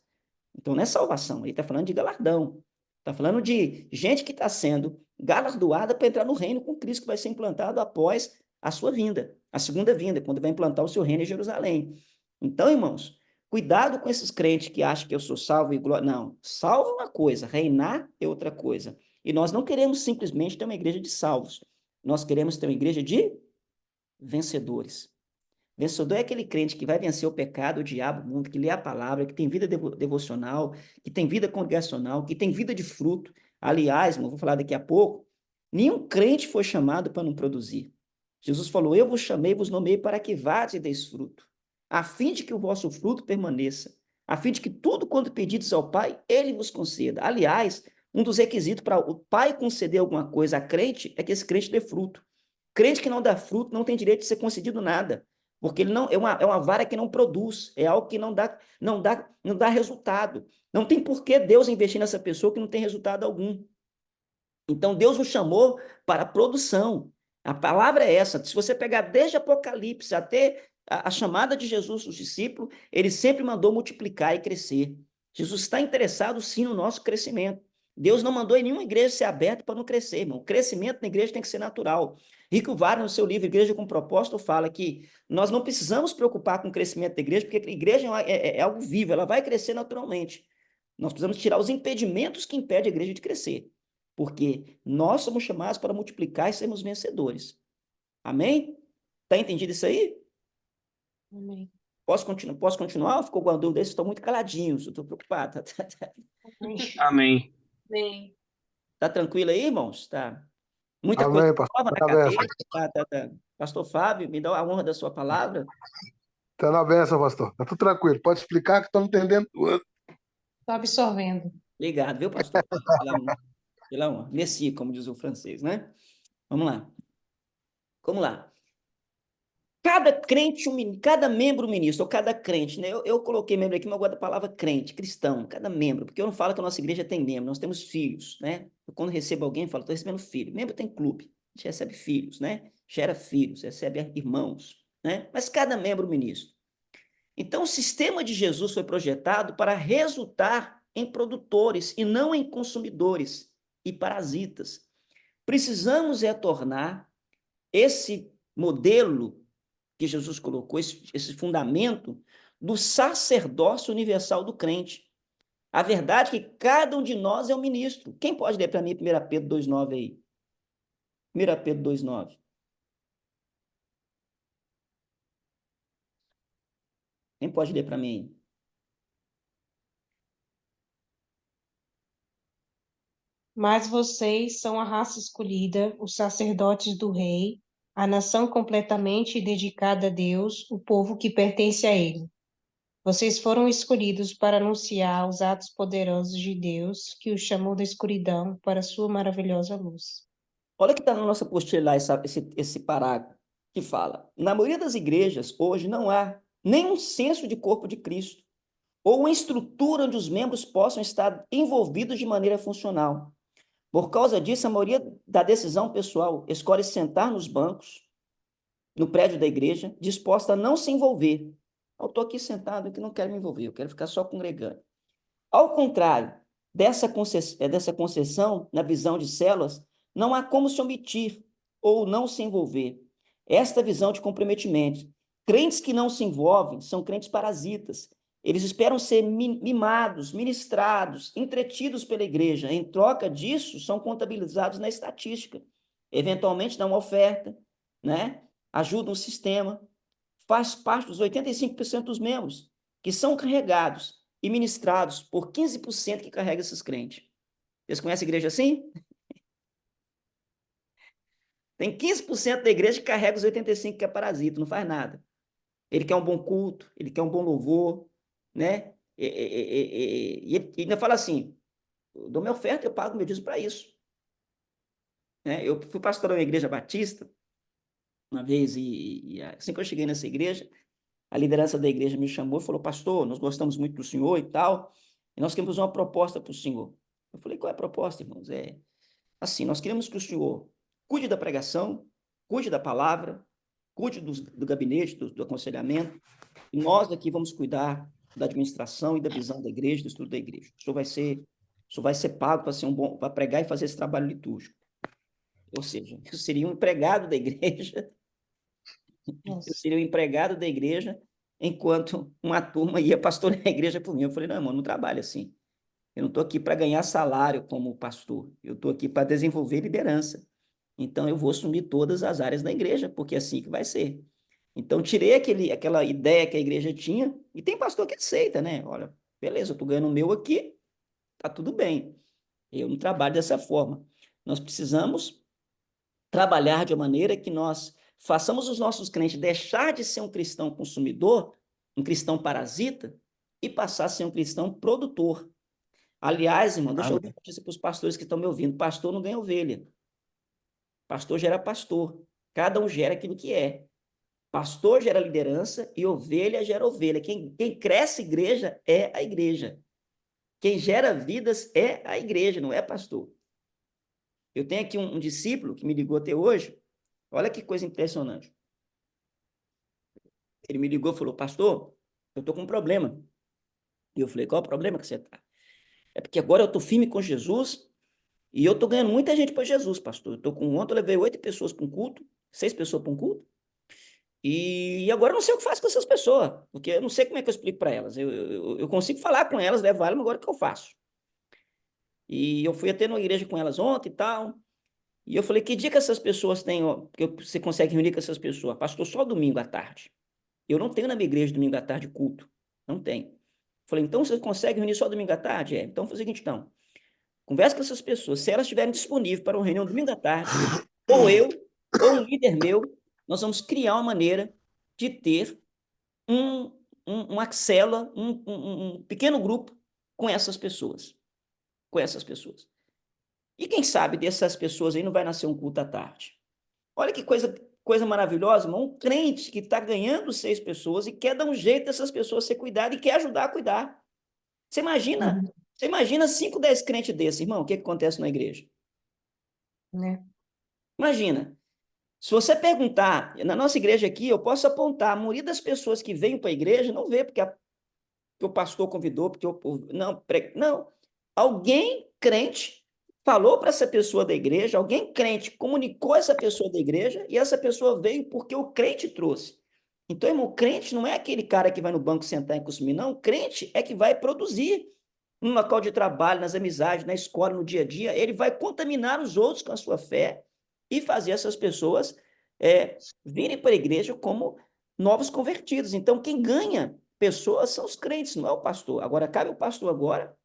Então não é salvação, ele está falando de galardão. Está falando de gente que está sendo galardoada para entrar no reino com Cristo, que vai ser implantado após a sua vinda, a segunda vinda, quando vai implantar o seu reino em Jerusalém. Então, irmãos, cuidado com esses crentes que acham que eu sou salvo e glória. Não, salvo é uma coisa, reinar é outra coisa. E nós não queremos simplesmente ter uma igreja de salvos. Nós queremos ter uma igreja de vencedores. Vencedor é aquele crente que vai vencer o pecado, o diabo, o mundo, que lê a palavra, que tem vida devocional, que tem vida congregacional, que tem vida de fruto. Aliás, irmão, vou falar daqui a pouco, nenhum crente foi chamado para não produzir. Jesus falou, eu vos chamei, vos nomeei para que vades e deis fruto, a fim de que o vosso fruto permaneça, a fim de que tudo quanto pedides ao Pai, Ele vos conceda. Aliás, um dos requisitos para o Pai conceder alguma coisa a crente é que esse crente dê fruto. Crente que não dá fruto não tem direito de ser concedido nada. porque ele não é uma vara que não produz, é algo que não dá resultado. Não tem por que Deus investir nessa pessoa que não tem resultado algum. Então, Deus nos chamou para a produção. A palavra é essa. Se você pegar desde Apocalipse até a chamada de Jesus aos discípulos, ele sempre mandou multiplicar e crescer. Jesus está interessado, sim, no nosso crescimento. Deus não mandou em nenhuma igreja ser aberta para não crescer, irmão. O crescimento na igreja tem que ser natural. Rico Vargas, no seu livro Igreja com Propósito, fala que nós não precisamos preocupar com o crescimento da igreja, porque a igreja é algo vivo, ela vai crescer naturalmente. Nós precisamos tirar os impedimentos que impedem a igreja de crescer, porque nós somos chamados para multiplicar e sermos vencedores. Amém? Tá entendido isso aí? Amém. Posso continuar? Ficou com dúvida? Estou muito caladinho, estou preocupado. Amém. Amém. Tá tranquilo aí, irmãos? Tá. Muita coisa Amém, pastor. nova na Tá na benção. cabeça. Tá. Pastor Fábio, me dá a honra da sua palavra. Tá na benção, pastor. Tá tudo tranquilo. Pode explicar que estou entendendo tudo. Estou absorvendo. Obrigado, viu, pastor? Pela honra. Merci, como diz o francês, né? Vamos lá. Vamos lá. Cada crente, cada membro ministro, ou cada crente, né? Eu coloquei membro aqui, mas eu gosto da palavra crente, cristão, cada membro, porque eu não falo que a nossa igreja tem membro, nós temos filhos, né? Eu, quando recebo alguém, eu falo, estou recebendo filho. Membro tem clube, a gente recebe filhos, né? Gera filhos, recebe irmãos, né? Mas cada membro ministro. Então, o sistema de Jesus foi projetado para resultar em produtores e não em consumidores e parasitas. Precisamos tornar esse modelo que Jesus colocou, esse fundamento do sacerdócio universal do crente. A verdade é que cada um de nós é um ministro. Quem pode ler para mim 1 Pedro 2,9 aí? 1 Pedro 2,9. Quem pode ler para mim? Mas vocês são a raça escolhida, os sacerdotes do rei, a nação completamente dedicada a Deus, o povo que pertence a ele. Vocês foram escolhidos para anunciar os atos poderosos de Deus, que os chamou da escuridão para a sua maravilhosa luz. Olha que está na nossa apostila lá esse parágrafo que fala: na maioria das igrejas, hoje, não há nenhum senso de corpo de Cristo, ou uma estrutura onde os membros possam estar envolvidos de maneira funcional. Por causa disso, a maioria da decisão pessoal escolhe sentar nos bancos, no prédio da igreja, disposta a não se envolver. Eu estou aqui sentado que não quero me envolver, eu quero ficar só congregando. Ao contrário dessa concessão na visão de células, não há como se omitir ou não se envolver. Esta visão de comprometimento. Crentes que não se envolvem são crentes parasitas. Eles esperam ser mimados, ministrados, entretidos pela igreja. Em troca disso, são contabilizados na estatística. Eventualmente dão uma oferta, né? Ajudam o sistema. Faz parte dos 85% dos membros, que são carregados e ministrados por 15% que carrega esses crentes. Vocês conhecem a igreja assim? Tem 15% da igreja que carrega os 85% que é parasita, não faz nada. Ele quer um bom culto, ele quer um bom louvor, né? E ele ainda fala assim, eu dou minha oferta, eu pago meu dízimo para isso. Né? Eu fui pastorar uma igreja batista uma vez, e assim que eu cheguei nessa igreja, a liderança da igreja me chamou e falou: pastor, nós gostamos muito do senhor e tal, e nós queremos uma proposta para o senhor. Eu falei: qual é a proposta, irmãos? Assim, nós queremos que o senhor cuide da pregação, cuide da palavra, cuide do gabinete, do aconselhamento, e nós aqui vamos cuidar da administração e da visão da igreja, do estudo da igreja. O senhor vai ser pago para ser para pregar e fazer esse trabalho litúrgico. Ou seja, eu seria um empregado da igreja, eu seria um empregado da igreja, enquanto uma turma ia pastorear a igreja por mim. Eu falei: não, irmão, não trabalho assim. Eu não estou aqui para ganhar salário como pastor, eu estou aqui para desenvolver liderança. Então, eu vou assumir todas as áreas da igreja, porque é assim que vai ser. Então, tirei aquela ideia que a igreja tinha, e tem pastor que aceita, né? Olha, beleza, eu estou ganhando o meu aqui, tá tudo bem. Eu não trabalho dessa forma. Nós precisamos trabalhar de uma maneira que nós façamos os nossos crentes deixar de ser um cristão consumidor, um cristão parasita, e passar a ser um cristão produtor. Aliás, irmão, deixa eu dar uma notícia para os pastores que estão me ouvindo: pastor não ganha ovelha. Pastor gera pastor. Cada um gera aquilo que é. Pastor gera liderança e ovelha gera ovelha. Quem cresce igreja é a igreja. Quem gera vidas é a igreja, não é pastor. Eu tenho aqui um discípulo que me ligou até hoje. Olha que coisa impressionante. Ele me ligou e falou, pastor, eu estou com um problema. E eu falei, qual é o problema que você está? É porque agora eu estou firme com Jesus e eu estou ganhando muita gente para Jesus, pastor. Ontem eu levei 8 pessoas para um culto, 6 pessoas para um culto, e agora eu não sei o que faço com essas pessoas, porque eu não sei como é que eu explico para elas. Eu consigo falar com elas, levar elas, mas agora o que eu faço? E eu fui até numa igreja com elas ontem e tal, e eu falei, que dia que essas pessoas têm, ó, que você consegue reunir com essas pessoas? Pastor, só domingo à tarde. Eu não tenho na minha igreja domingo à tarde culto. Não tem. Falei, então você consegue reunir só domingo à tarde? É. Então, faz o seguinte, então. Converse com essas pessoas. Se elas estiverem disponíveis para uma reunião domingo à tarde, ou eu, ou um líder meu, nós vamos criar uma maneira de ter uma célula, um pequeno grupo com essas pessoas. Com essas pessoas. E quem sabe dessas pessoas aí não vai nascer um culto à tarde. Olha que coisa maravilhosa, irmão. Um crente que está ganhando 6 pessoas e quer dar um jeito dessas pessoas ser cuidadas e quer ajudar a cuidar. Você imagina, Uhum. você imagina 5, 10 crentes desses, irmão, o que acontece na igreja? Né? Imagina. Se você perguntar, na nossa igreja aqui, eu posso apontar, a maioria das pessoas que vêm para a igreja não vê porque o pastor convidou, porque não. Alguém crente falou para essa pessoa da igreja, alguém crente comunicou essa pessoa da igreja e essa pessoa veio porque o crente trouxe. Então, irmão, o crente não é aquele cara que vai no banco sentar e consumir, não. O crente é que vai produzir no local de trabalho, nas amizades, na escola, no dia a dia. Ele vai contaminar os outros com a sua fé e fazer essas pessoas virem para a igreja como novos convertidos. Então, quem ganha pessoas são os crentes, não é o pastor. Agora, cabe ao pastor agora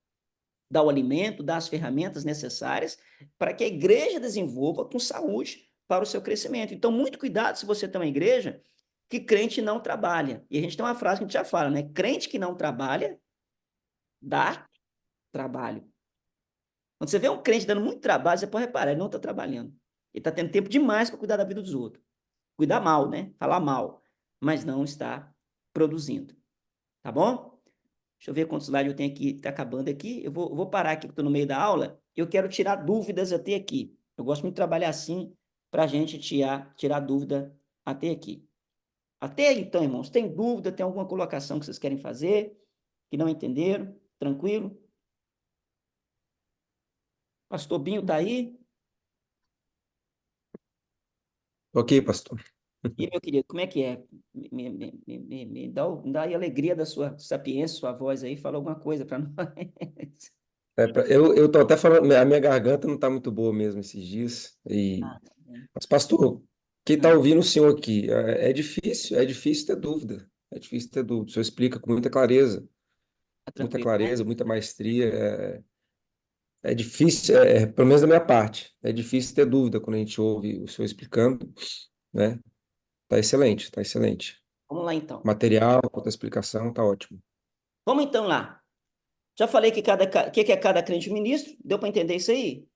dar o alimento, dar as ferramentas necessárias para que a igreja desenvolva com saúde para o seu crescimento. Então, muito cuidado se você tem uma igreja que crente não trabalha. E a gente tem uma frase que a gente já fala, né? Crente que não trabalha, dá trabalho. Quando você vê um crente dando muito trabalho, você pode reparar, ele não está trabalhando. Ele está tendo tempo demais para cuidar da vida dos outros. Cuidar mal, né? Falar mal, mas não está produzindo. Tá bom? Deixa eu ver quantos slides eu tenho aqui. Está acabando aqui. Eu vou parar aqui, que estou no meio da aula. Eu quero tirar dúvidas até aqui. Eu gosto muito de trabalhar assim, para a gente tirar dúvida até aqui. Até então, irmãos, tem dúvida? Tem alguma colocação que vocês querem fazer? Que não entenderam? Tranquilo? Pastor Binho está aí? Ok, pastor. E, meu querido, como é que é? Me dá aí a alegria da sua sapiência, sua voz aí. Fala alguma coisa para nós. Eu tô até falando, a minha garganta não tá muito boa mesmo esses dias. Ah, tá bem. Mas, pastor, quem tá Ah, ouvindo o senhor aqui, é difícil ter dúvida. É difícil ter dúvida. O senhor explica com tá tranquilo, né? muita maestria. É difícil, pelo menos da minha parte, é difícil ter dúvida quando a gente ouve o senhor explicando, né? Tá excelente, tá excelente. Vamos lá, então. Material, quanto a explicação, tá ótimo. Vamos, então, lá. Já falei que é cada crente ministro. Deu para entender isso aí?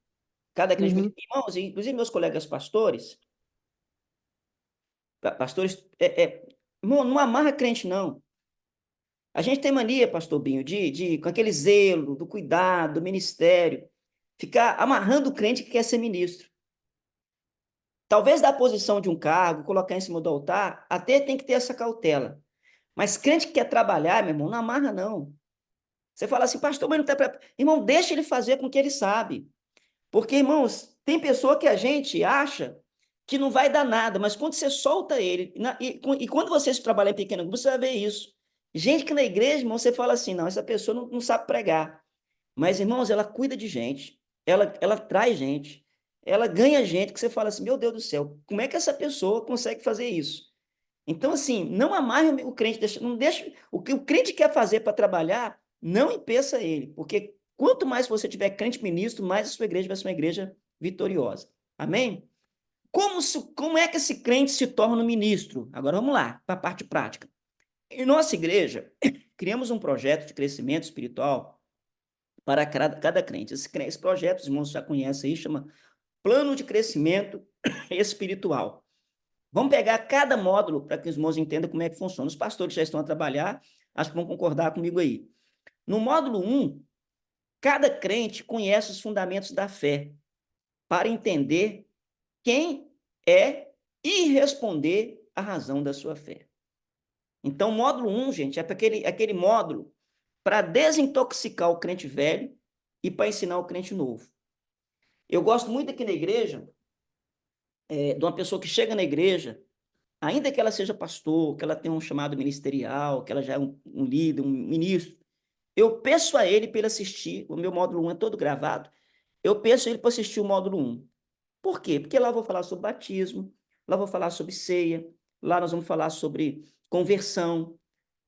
Cada crente Uhum. ministro. Irmãos, inclusive meus colegas pastores, irmão, não amarra crente, não. A gente tem mania, pastor Binho, com aquele zelo, do cuidado, do ministério, ficar amarrando o crente que quer ser ministro. Talvez da posição de um cargo, colocar em cima do altar, até tem que ter essa cautela. Mas crente que quer trabalhar, meu irmão, não amarra, não. Você fala assim, pastor, mas não está preparado. Irmão, deixa ele fazer com o que ele sabe. Porque, irmãos, tem pessoa que a gente acha que não vai dar nada, mas quando você solta ele, e quando você trabalha em pequeno grupo, você vai ver isso. Gente que na igreja, irmão, você fala assim, não, essa pessoa não sabe pregar. Mas, irmãos, ela cuida de gente, ela traz gente, ela ganha gente, que você fala assim, meu Deus do céu, como é que essa pessoa consegue fazer isso? Então, assim, não amarre o crente, não deixa, o que o crente quer fazer para trabalhar, não impeça ele, porque quanto mais você tiver crente ministro, mais a sua igreja vai ser uma igreja vitoriosa. Amém? Como é que esse crente se torna um ministro? Agora vamos lá, para a parte prática. Em nossa igreja, criamos um projeto de crescimento espiritual para cada crente. Esse projeto, os irmãos já conhecem aí, chama Plano de Crescimento Espiritual. Vamos pegar cada módulo para que os irmãos entendam como é que funciona. Os pastores que já estão a trabalhar, acho que vão concordar comigo aí. No módulo 1, cada crente conhece os fundamentos da fé para entender quem é e responder à razão da sua fé. Então, o módulo 1, gente, é aquele módulo para desintoxicar o crente velho e para ensinar o crente novo. Eu gosto muito aqui na igreja de uma pessoa que chega na igreja, ainda que ela seja pastor, que ela tenha um chamado ministerial, que ela já é um líder, um ministro, eu peço a ele para ele assistir, o meu módulo 1 é todo gravado, eu peço a ele para assistir o módulo 1. Por quê? Porque lá eu vou falar sobre batismo, lá eu vou falar sobre ceia, lá nós vamos falar sobre conversão,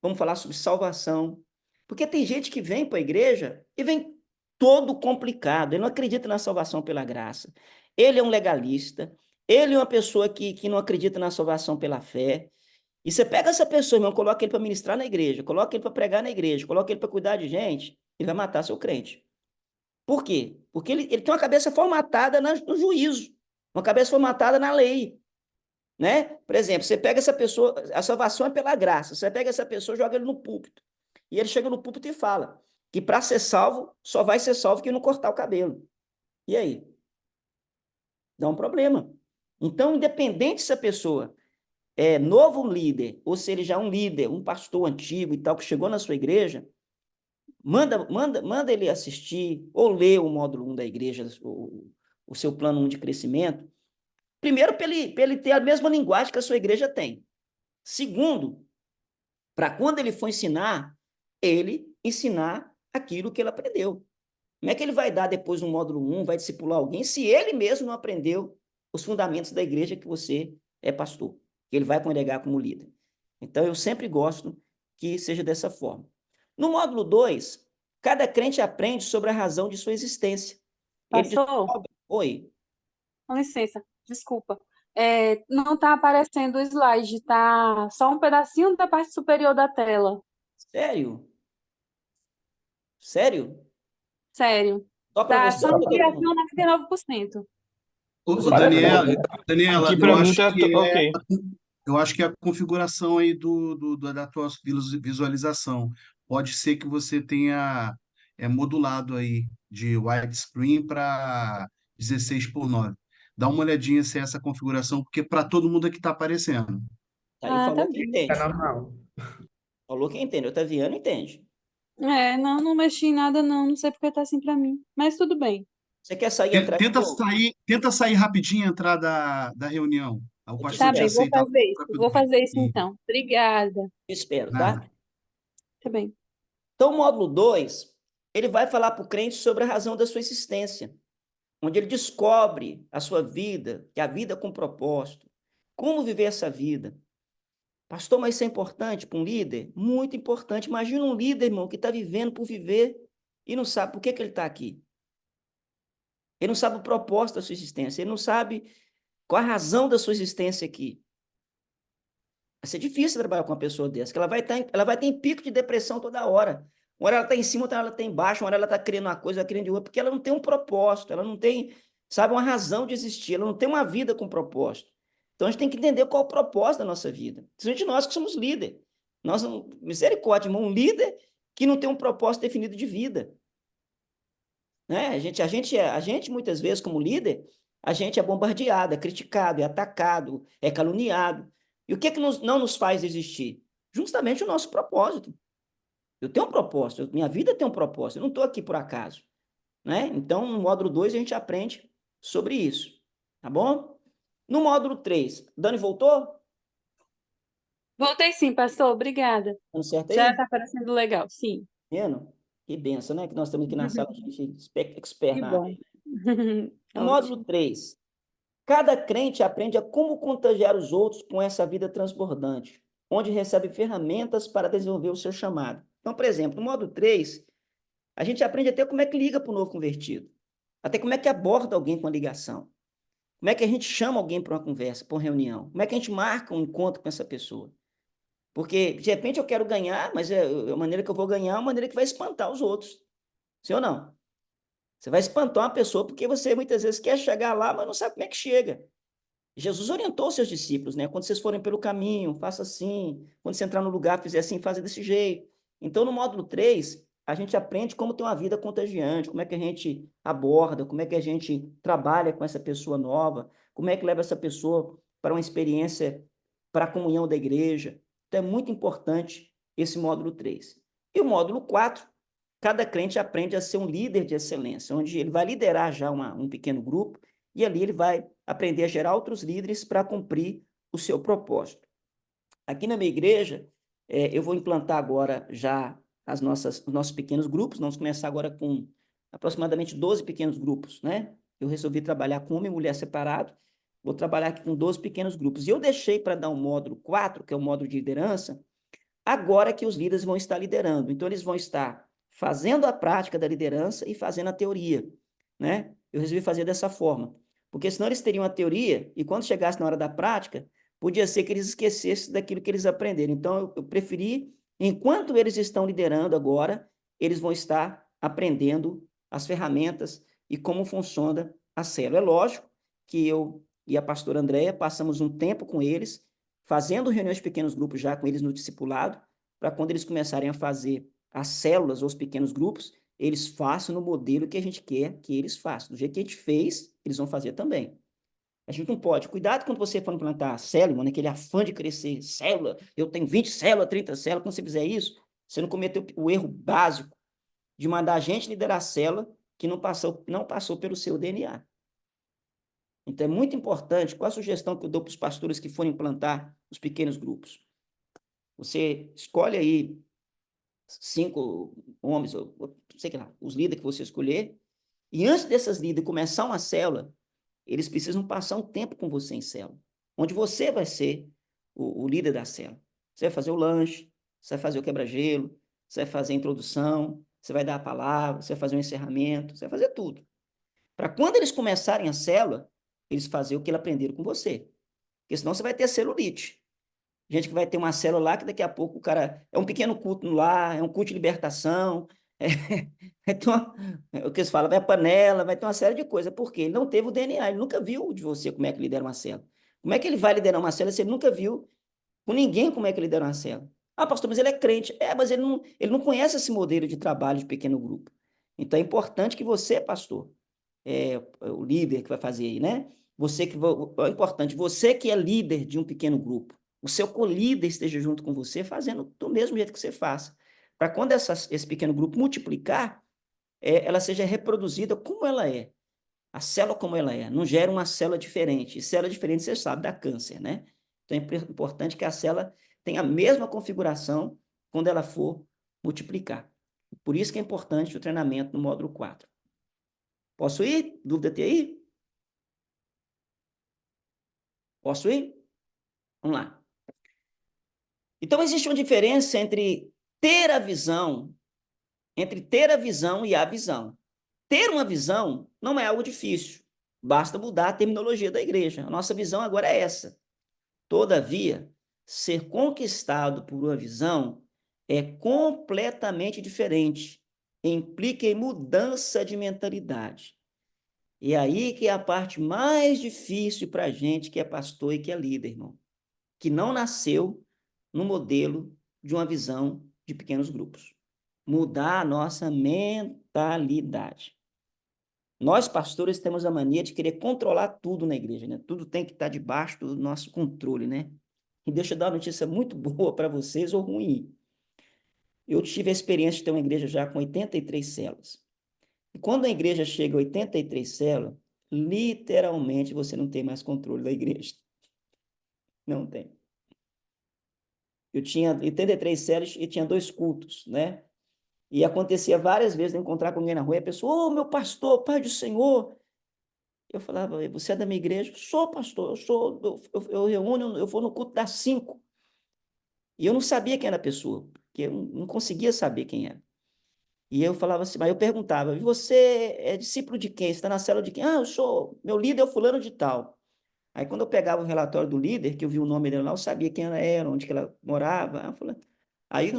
vamos falar sobre salvação. Porque tem gente que vem para a igreja e vem todo complicado, ele não acredita na salvação pela graça. Ele é um legalista, ele é uma pessoa que não acredita na salvação pela fé. E você pega essa pessoa, irmão, coloca ele para ministrar na igreja, coloca ele para pregar na igreja, coloca ele para cuidar de gente, ele vai matar seu crente. Por quê? Porque ele tem uma cabeça formatada no juízo, uma cabeça formatada na lei. Né? Por exemplo, você pega essa pessoa, a salvação é pela graça, você pega essa pessoa e joga ele no púlpito. E ele chega no púlpito e fala que para ser salvo, só vai ser salvo quem não cortar o cabelo. E aí? Dá um problema. Então, independente se a pessoa é novo líder, ou se ele já é um líder, um pastor antigo e tal, que chegou na sua igreja, manda ele assistir ou ler o módulo 1 da igreja, o seu plano 1 de crescimento. Primeiro, para ele ter a mesma linguagem que a sua igreja tem. Segundo, para quando ele for ensinar, ele ensinar aquilo que ele aprendeu. Como é que ele vai dar depois no módulo 1, vai discipular alguém, se ele mesmo não aprendeu os fundamentos da igreja que você é pastor, que ele vai congregar como líder? Então, eu sempre gosto que seja dessa forma. No módulo 2, cada crente aprende sobre a razão de sua existência. Ele Pastor, descobre... Oi. com licença, desculpa. Não está aparecendo o slide, tá só um pedacinho da parte superior da tela. Sério? Sério? Sério. Só para Tá você? só Ou pra todo mundo? ampliação 99%. Ô, Parece- Daniela, Aqui eu pra mim acho tá que ok. eu acho que é a configuração aí da tua visualização. Pode ser que você tenha modulado aí de widescreen para 16:9. Dá uma olhadinha se é essa configuração, porque para todo mundo aqui está aparecendo. Aí Ah, tá falou que bem. entende. Tá normal. Falou que entende. O Otaviano entende. Não mexi em nada não sei porque tá assim pra mim. Mas tudo bem. Você quer sair e entrar de novo? Tenta sair rapidinho e entrar da reunião. O Eu te pastor Tá te bem, vou aceita. fazer isso. Vou fazer isso então. Obrigada. Eu espero, tá? Nada. Tá bem. Então, o módulo 2, ele vai falar para o crente sobre a razão da sua existência, onde ele descobre a sua vida, que é a vida com propósito. Como viver essa vida? Pastor, mas isso é importante para um líder? Muito importante. Imagina um líder, irmão, que está vivendo por viver e não sabe por que ele está aqui. Ele não sabe o propósito da sua existência. Ele não sabe qual a razão da sua existência aqui. Vai ser difícil trabalhar com uma pessoa dessa, que ela vai ter em pico de depressão toda hora. Uma hora ela está em cima, outra hora ela está embaixo, uma hora ela está querendo uma coisa, querendo de outra, porque ela não tem um propósito, ela não tem, sabe, uma razão de existir, ela não tem uma vida com propósito. Então a gente tem que entender qual é o propósito da nossa vida. Principalmente nós que somos líder. Nós, misericórdia, irmão, um líder que não tem um propósito definido de vida. Né? A gente, muitas vezes, como líder, a gente é bombardeado, é criticado, é atacado, é caluniado. E o que não nos faz existir? Justamente o nosso propósito. Eu tenho um propósito, minha vida tem um propósito, eu não estou aqui por acaso. Né? Então, no módulo 2, a gente aprende sobre isso. Tá bom? No módulo 3, Dani voltou? Voltei sim, pastor. Obrigada. Dando certo aí? Já tá parecendo legal, sim. Vendo? Que benção, né? Que nós estamos aqui na sala, a gente expert Que na bom. área. No módulo 3, cada crente aprende a como contagiar os outros com essa vida transbordante, onde recebe ferramentas para desenvolver o seu chamado. Então, por exemplo, no módulo 3, a gente aprende até como é que liga para o novo convertido, até como é que aborda alguém com a ligação, como é que a gente chama alguém para uma conversa, para uma reunião, como é que a gente marca um encontro com essa pessoa. Porque, de repente, eu quero ganhar, mas a maneira que eu vou ganhar é uma maneira que vai espantar os outros. Sim ou não? Você vai espantar uma pessoa porque você muitas vezes quer chegar lá, mas não sabe como é que chega. Jesus orientou os seus discípulos, né? Quando vocês forem pelo caminho, faça assim. Quando você entrar no lugar, fizer assim, faça desse jeito. Então, no módulo 3, a gente aprende como ter uma vida contagiante, como é que a gente aborda, como é que a gente trabalha com essa pessoa nova, como é que leva essa pessoa para uma experiência, para a comunhão da igreja. Então, é muito importante esse módulo 3. E o módulo 4, cada crente aprende a ser um líder de excelência, onde ele vai liderar já um pequeno grupo, e ali ele vai aprender a gerar outros líderes para cumprir o seu propósito. Aqui na minha igreja, eu vou implantar agora já os nossos pequenos grupos. Nós vamos começar agora com aproximadamente 12 pequenos grupos, né? Eu resolvi trabalhar com homem e mulher separado, vou trabalhar aqui com 12 pequenos grupos. E eu deixei para dar um módulo 4, que é o módulo de liderança, agora que os líderes vão estar liderando. Então, eles vão estar fazendo a prática da liderança e fazendo a teoria, né? Eu resolvi fazer dessa forma, porque senão eles teriam a teoria e quando chegasse na hora da prática, podia ser que eles esquecessem daquilo que eles aprenderam. Então, eu preferi, enquanto eles estão liderando agora, eles vão estar aprendendo as ferramentas e como funciona a célula. É lógico que eu e a pastora Andréia passamos um tempo com eles, fazendo reuniões de pequenos grupos já com eles no discipulado, para quando eles começarem a fazer as células ou os pequenos grupos, eles façam no modelo que a gente quer que eles façam. Do jeito que a gente fez, eles vão fazer também. A gente não pode. Cuidado quando você for implantar a célula, naquele afã de crescer célula, eu tenho 20 células, 30 células, quando você fizer isso, você não cometeu o erro básico de mandar a gente liderar a célula que não passou pelo seu DNA. Então, é muito importante, qual a sugestão que eu dou para os pastores que forem implantar os pequenos grupos? Você escolhe aí 5 homens, ou sei lá, os líderes que você escolher, e antes dessas líderes começar uma célula, eles precisam passar um tempo com você em célula, onde você vai ser o líder da célula. Você vai fazer o lanche, você vai fazer o quebra-gelo, você vai fazer a introdução, você vai dar a palavra, você vai fazer o encerramento, você vai fazer tudo. Para quando eles começarem a célula, eles fazerem o que eles aprenderam com você. Porque senão você vai ter celulite. Gente que vai ter uma célula lá que daqui a pouco o cara... É um pequeno culto no lar, é um culto de libertação, vai ter o que eles falam, vai a panela, vai ter uma série de coisas. Por quê? Ele não teve o DNA, ele nunca viu de você como é que lidera uma célula. Como é que ele vai liderar uma célula se ele nunca viu com ninguém como é que lidera uma célula? Ah, pastor, mas ele é crente. Mas ele não conhece esse modelo de trabalho de pequeno grupo. Então, é importante que você, pastor, o líder que vai fazer aí, né? É importante, você que é líder de um pequeno grupo, o seu co-líder esteja junto com você, fazendo do mesmo jeito que você faça. Para quando esse pequeno grupo multiplicar, ela seja reproduzida como ela é. A célula como ela é. Não gera uma célula diferente. E célula diferente, você sabe, dá câncer, né? Então, é importante que a célula tenha a mesma configuração quando ela for multiplicar. Por isso que é importante o treinamento no módulo 4. Posso ir? Dúvida tem aí? Posso ir? Vamos lá. Então, existe uma diferença entre ter a visão e a visão. Ter uma visão não é algo difícil, basta mudar a terminologia da igreja. A nossa visão agora é essa. Todavia, ser conquistado por uma visão é completamente diferente, implica em mudança de mentalidade. E aí que é a parte mais difícil para a gente que é pastor e que é líder, irmão, que não nasceu no modelo de uma visão de pequenos grupos. Mudar a nossa mentalidade. Nós, pastores, temos a mania de querer controlar tudo na igreja, né? Tudo tem que estar debaixo do nosso controle, né? E deixa eu dar uma notícia muito boa para vocês ou ruim. Eu tive a experiência de ter uma igreja já com 83 células. E quando a igreja chega a 83 células, literalmente você não tem mais controle da igreja. Não tem. Eu tinha 83 células e tinha 2 cultos, né? E acontecia várias vezes de eu encontrar com alguém na rua e a pessoa, meu pastor, Pai do Senhor. Eu falava, você é da minha igreja? Eu sou, pastor, eu reúno, eu vou no culto das 5. E eu não sabia quem era a pessoa, porque eu não conseguia saber quem era. E eu falava assim, mas eu perguntava, você é discípulo de quem? Você está na célula de quem? Eu sou, meu líder é o fulano de tal. Aí quando eu pegava o relatório do líder, que eu vi o nome dele lá, eu sabia quem ela era, onde que ela morava. Aí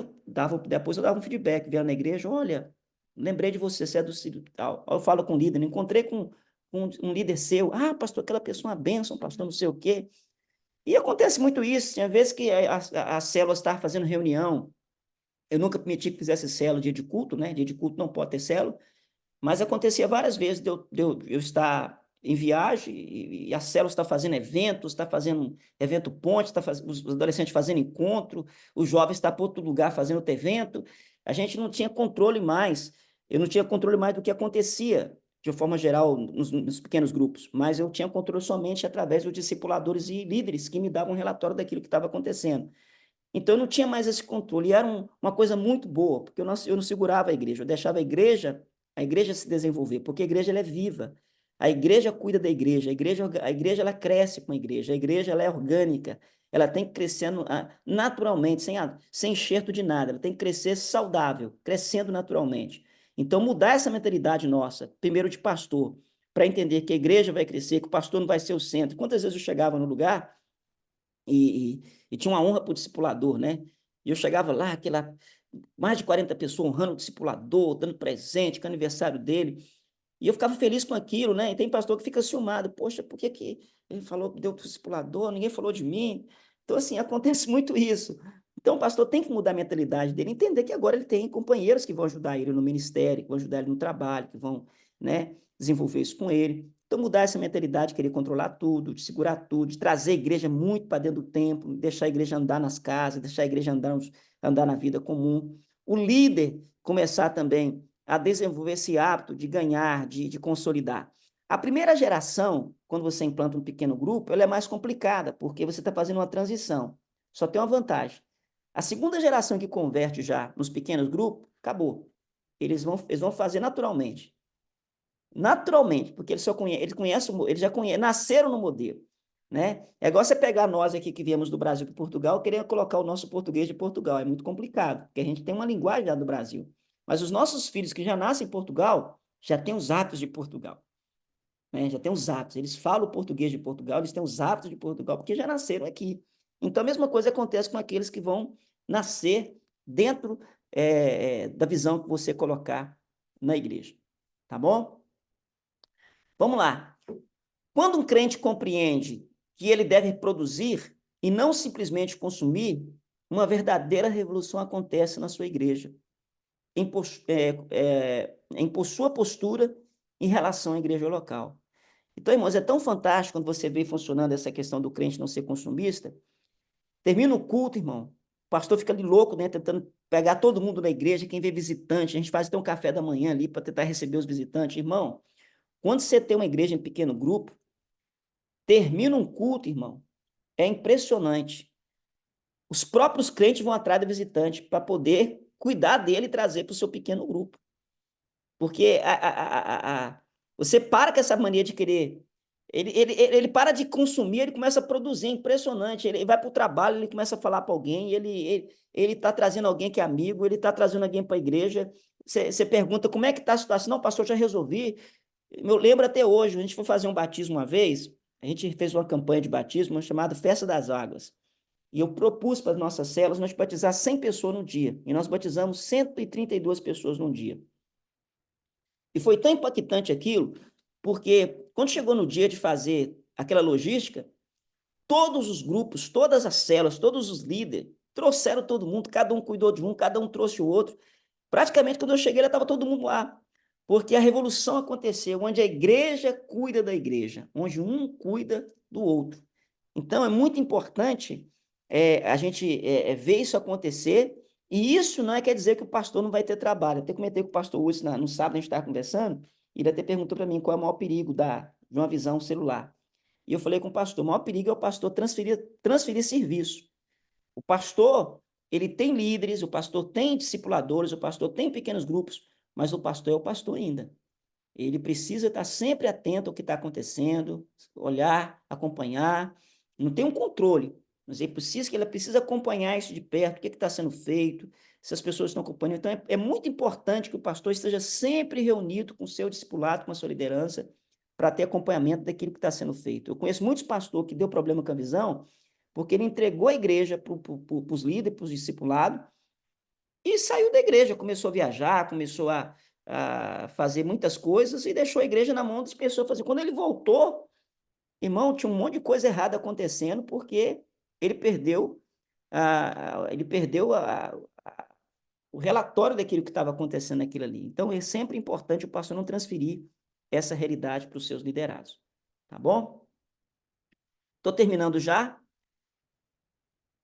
depois eu dava um feedback, via na igreja, olha, lembrei de você, você é do tal. Aí eu falo com o líder, encontrei com com um líder seu. Ah, pastor, aquela pessoa é uma bênção, pastor, não sei o quê. E acontece muito isso. Tinha vezes que as células estavam fazendo reunião. Eu nunca permiti que fizesse célula dia de culto, né? Dia de culto não pode ter célula. Mas acontecia várias vezes de eu estar em viagem e a célula está fazendo eventos, está fazendo evento ponte, os adolescentes fazendo encontro, os jovens estão para outro lugar fazendo outro evento. A gente não tinha controle mais. Eu não tinha controle mais do que acontecia, de forma geral, nos pequenos grupos, mas eu tinha controle somente através dos discipuladores e líderes que me davam um relatório daquilo que estava acontecendo. Então, eu não tinha mais esse controle. E era uma coisa muito boa, porque eu não segurava a igreja, eu deixava a igreja se desenvolver, porque a igreja ela é viva. A igreja cuida da igreja, a igreja ela cresce com a igreja ela é orgânica, ela tem que crescer naturalmente, sem enxerto de nada, ela tem que crescer saudável, crescendo naturalmente. Então, mudar essa mentalidade nossa, primeiro de pastor, para entender que a igreja vai crescer, que o pastor não vai ser o centro. Quantas vezes eu chegava no lugar e tinha uma honra para o discipulador, né? E eu chegava lá, mais de 40 pessoas honrando o discipulador, dando presente, com o aniversário dele, e eu ficava feliz com aquilo, né? E tem pastor que fica ciumado, poxa, por que ele falou, deu para o discipulador, ninguém falou de mim? Então, assim, acontece muito isso. Então, o pastor tem que mudar a mentalidade dele, entender que agora ele tem companheiros que vão ajudar ele no ministério, que vão ajudar ele no trabalho, que vão, né, desenvolver isso com ele. Então, mudar essa mentalidade de querer controlar tudo, de segurar tudo, de trazer a igreja muito para dentro do templo, deixar a igreja andar nas casas, deixar a igreja andar na vida comum. O líder começar também a desenvolver esse hábito de ganhar, de consolidar. A primeira geração, quando você implanta um pequeno grupo, ela é mais complicada, porque você está fazendo uma transição. Só tem uma vantagem. A segunda geração que converte já nos pequenos grupos, acabou. Eles vão fazer naturalmente. Naturalmente, porque eles já conhecem, nasceram no modelo. Né? É igual você pegar nós aqui que viemos do Brasil para Portugal, querer colocar o nosso português de Portugal. É muito complicado, porque a gente tem uma linguagem já do Brasil. Mas os nossos filhos que já nascem em Portugal, já têm os hábitos de Portugal. Né? Já têm os hábitos. Eles falam o português de Portugal, eles têm os hábitos de Portugal, porque já nasceram aqui. Então, a mesma coisa acontece com aqueles que vão nascer dentro da visão que você colocar na igreja. Tá bom? Vamos lá. Quando um crente compreende que ele deve produzir e não simplesmente consumir, uma verdadeira revolução acontece na sua igreja, em sua postura em relação à igreja local. Então, irmãos, é tão fantástico quando você vê funcionando essa questão do crente não ser consumista. Termina o culto, irmão, o pastor fica ali louco, né, tentando pegar todo mundo na igreja, quem vê visitante, a gente faz até um café da manhã ali para tentar receber os visitantes. Irmão, quando você tem uma igreja em pequeno grupo, termina um culto, irmão, é impressionante. Os próprios crentes vão atrás do visitante para poder cuidar dele e trazer para o seu pequeno grupo. Porque você para com essa mania de querer. Ele para de consumir, ele começa a produzir, é impressionante. Ele vai para o trabalho, ele começa a falar para alguém, ele está trazendo alguém que é amigo, ele está trazendo alguém para a igreja. Você pergunta como é que está a situação? Não, pastor, já resolvi. Eu lembro até hoje, a gente foi fazer um batismo uma vez, a gente fez uma campanha de batismo chamada Festa das Águas. E eu propus para as nossas células nós batizar 100 pessoas no dia. E nós batizamos 132 pessoas num dia. E foi tão impactante aquilo, porque quando chegou no dia de fazer aquela logística, todos os grupos, todas as células, todos os líderes, trouxeram todo mundo, cada um cuidou de um, cada um trouxe o outro. Praticamente, quando eu cheguei, já estava todo mundo lá. Porque a revolução aconteceu onde a igreja cuida da igreja, onde um cuida do outro. Então, é muito importante a gente ver isso acontecer, e isso não quer dizer que o pastor não vai ter trabalho. Eu até comentei com o pastor Wilson no sábado, a gente estava conversando, e ele até perguntou para mim qual é o maior perigo de uma visão celular. E eu falei com o pastor, o maior perigo é o pastor transferir serviço. O pastor, ele tem líderes, o pastor tem discipuladores, o pastor tem pequenos grupos, mas o pastor é o pastor ainda. Ele precisa estar sempre atento ao que está acontecendo, olhar, acompanhar. Não tem um controle, mas ele precisa acompanhar isso de perto, o que está sendo feito, se as pessoas estão acompanhando. Então, é muito importante que o pastor esteja sempre reunido com o seu discipulado, com a sua liderança, para ter acompanhamento daquilo que está sendo feito. Eu conheço muitos pastores que deu problema com a visão, porque ele entregou a igreja para os líderes, para os discipulados, e saiu da igreja, começou a viajar, começou a a fazer muitas coisas e deixou a igreja na mão das pessoas fazer. Quando ele voltou, irmão, tinha um monte de coisa errada acontecendo porque ele perdeu o relatório daquilo que estava acontecendo naquilo ali. Então, é sempre importante o pastor não transferir essa realidade para os seus liderados. Tá bom? Estou terminando já.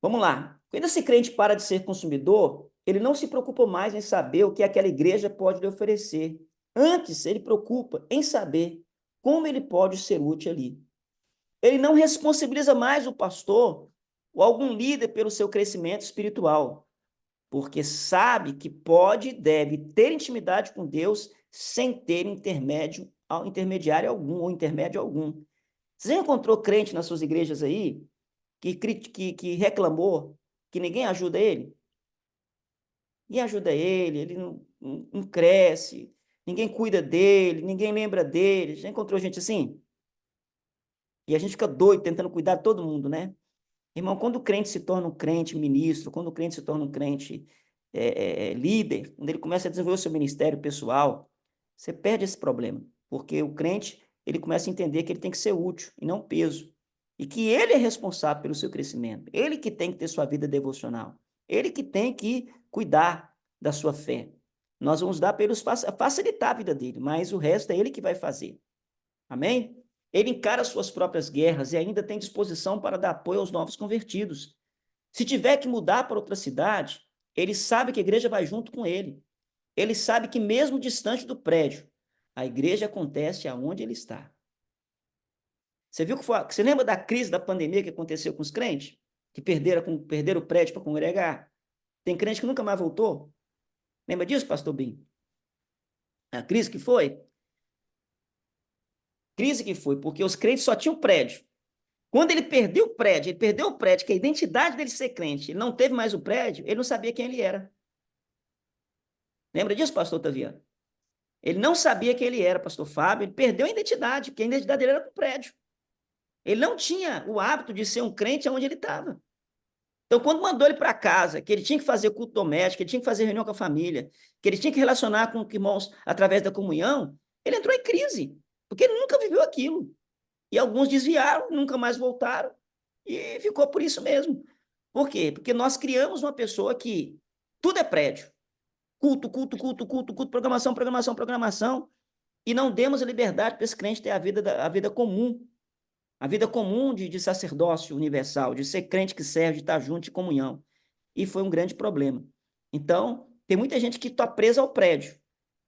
Vamos lá. Quando esse crente para de ser consumidor, ele não se preocupa mais em saber o que aquela igreja pode lhe oferecer. Antes, ele preocupa em saber como ele pode ser útil ali. Ele não responsabiliza mais o pastor ou algum líder pelo seu crescimento espiritual, porque sabe que pode e deve ter intimidade com Deus sem ter intermediário algum ou intermédio algum. Você já encontrou crente nas suas igrejas aí que reclamou que ninguém ajuda ele? Ninguém ajuda ele não cresce, ninguém cuida dele, ninguém lembra dele. Já encontrou gente assim? E a gente fica doido tentando cuidar de todo mundo, né? Irmão, quando o crente se torna um crente ministro, quando o crente se torna um crente líder, quando ele começa a desenvolver o seu ministério pessoal, você perde esse problema, porque o crente, ele começa a entender que ele tem que ser útil e não peso, e que ele é responsável pelo seu crescimento, ele que tem que ter sua vida devocional, ele que tem que cuidar da sua fé. Nós vamos dar para ele facilitar a vida dele, mas o resto é ele que vai fazer. Amém? Ele encara suas próprias guerras e ainda tem disposição para dar apoio aos novos convertidos. Se tiver que mudar para outra cidade, ele sabe que a igreja vai junto com ele. Ele sabe que mesmo distante do prédio, a igreja acontece aonde ele está. Você viu que foi? Você lembra da crise da pandemia que aconteceu com os crentes? Que perderam o prédio para congregar? Tem crente que nunca mais voltou? Lembra disso, pastor Bim? A crise que foi? Crise que foi, porque os crentes só tinham prédio. Quando ele perdeu o prédio, que a identidade dele ser crente, ele não teve mais o prédio, ele não sabia quem ele era. Lembra disso, pastor Taviano? Ele não sabia quem ele era, pastor Fábio, ele perdeu a identidade, porque a identidade dele era com o prédio. Ele não tinha o hábito de ser um crente onde ele estava. Então, quando mandou ele para casa, que ele tinha que fazer culto doméstico, que ele tinha que fazer reunião com a família, que ele tinha que relacionar com os irmãos através da comunhão, ele entrou em crise, porque ele nunca viveu aquilo. E alguns desviaram, nunca mais voltaram, e ficou por isso mesmo. Por quê? Porque nós criamos uma pessoa que tudo é prédio. Culto, programação, e não demos a liberdade para esse crente ter a vida comum, de sacerdócio universal, de ser crente que serve, de estar junto, de comunhão. E foi um grande problema. Então, tem muita gente que está presa ao prédio,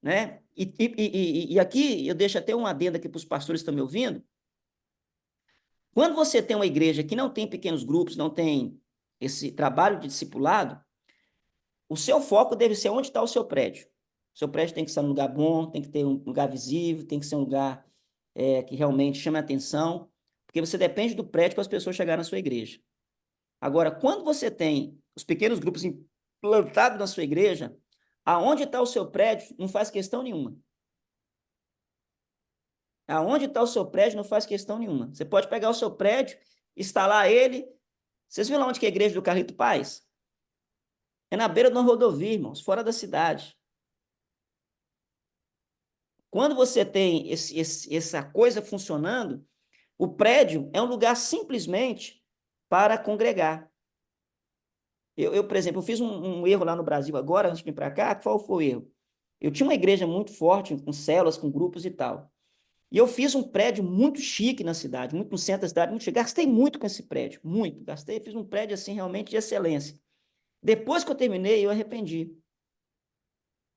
né? E aqui, eu deixo até um adendo aqui para os pastores que estão me ouvindo. Quando você tem uma igreja que não tem pequenos grupos, não tem esse trabalho de discipulado, o seu foco deve ser onde está o seu prédio. O seu prédio tem que estar num lugar bom, tem que ter um lugar visível, tem que ser um lugar que realmente chame a atenção, porque você depende do prédio para as pessoas chegarem na sua igreja. Agora, quando você tem os pequenos grupos implantados na sua igreja, aonde está o seu prédio não faz questão nenhuma. Aonde está o seu prédio não faz questão nenhuma. Você pode pegar o seu prédio, instalar ele. Vocês viram onde que é a igreja do Carlito Paz? É na beira de uma rodovia, irmãos, fora da cidade. Quando você tem essa coisa funcionando, o prédio é um lugar simplesmente para congregar. Por exemplo, eu fiz um erro lá no Brasil agora, antes de vir para cá. Qual foi o erro? Eu tinha uma igreja muito forte, com células, com grupos e tal. E eu fiz um prédio muito chique na cidade, muito no centro da cidade, muito chique. Gastei muito com esse prédio, muito. Fiz um prédio assim realmente de excelência. Depois que eu terminei, eu arrependi.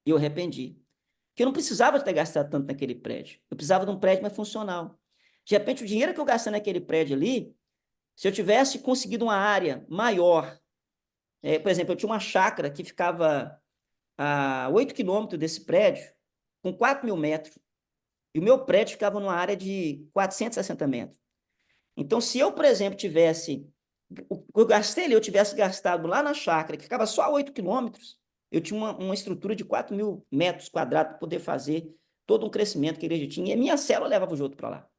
Porque eu não precisava ter gastado tanto naquele prédio. Eu precisava de um prédio mais funcional. De repente, o dinheiro que eu gastei naquele prédio ali, se eu tivesse conseguido uma área maior, por exemplo, eu tinha uma chácara que ficava a 8 quilômetros desse prédio, com 4.000 metros. E o meu prédio ficava numa área de 460 metros. Então, se eu, por exemplo, eu tivesse gastado lá na chácara, que ficava só a 8 quilômetros, eu tinha uma estrutura de 4.000 metros quadrados para poder fazer todo um crescimento que a igreja tinha. E a minha célula levava o junto para lá.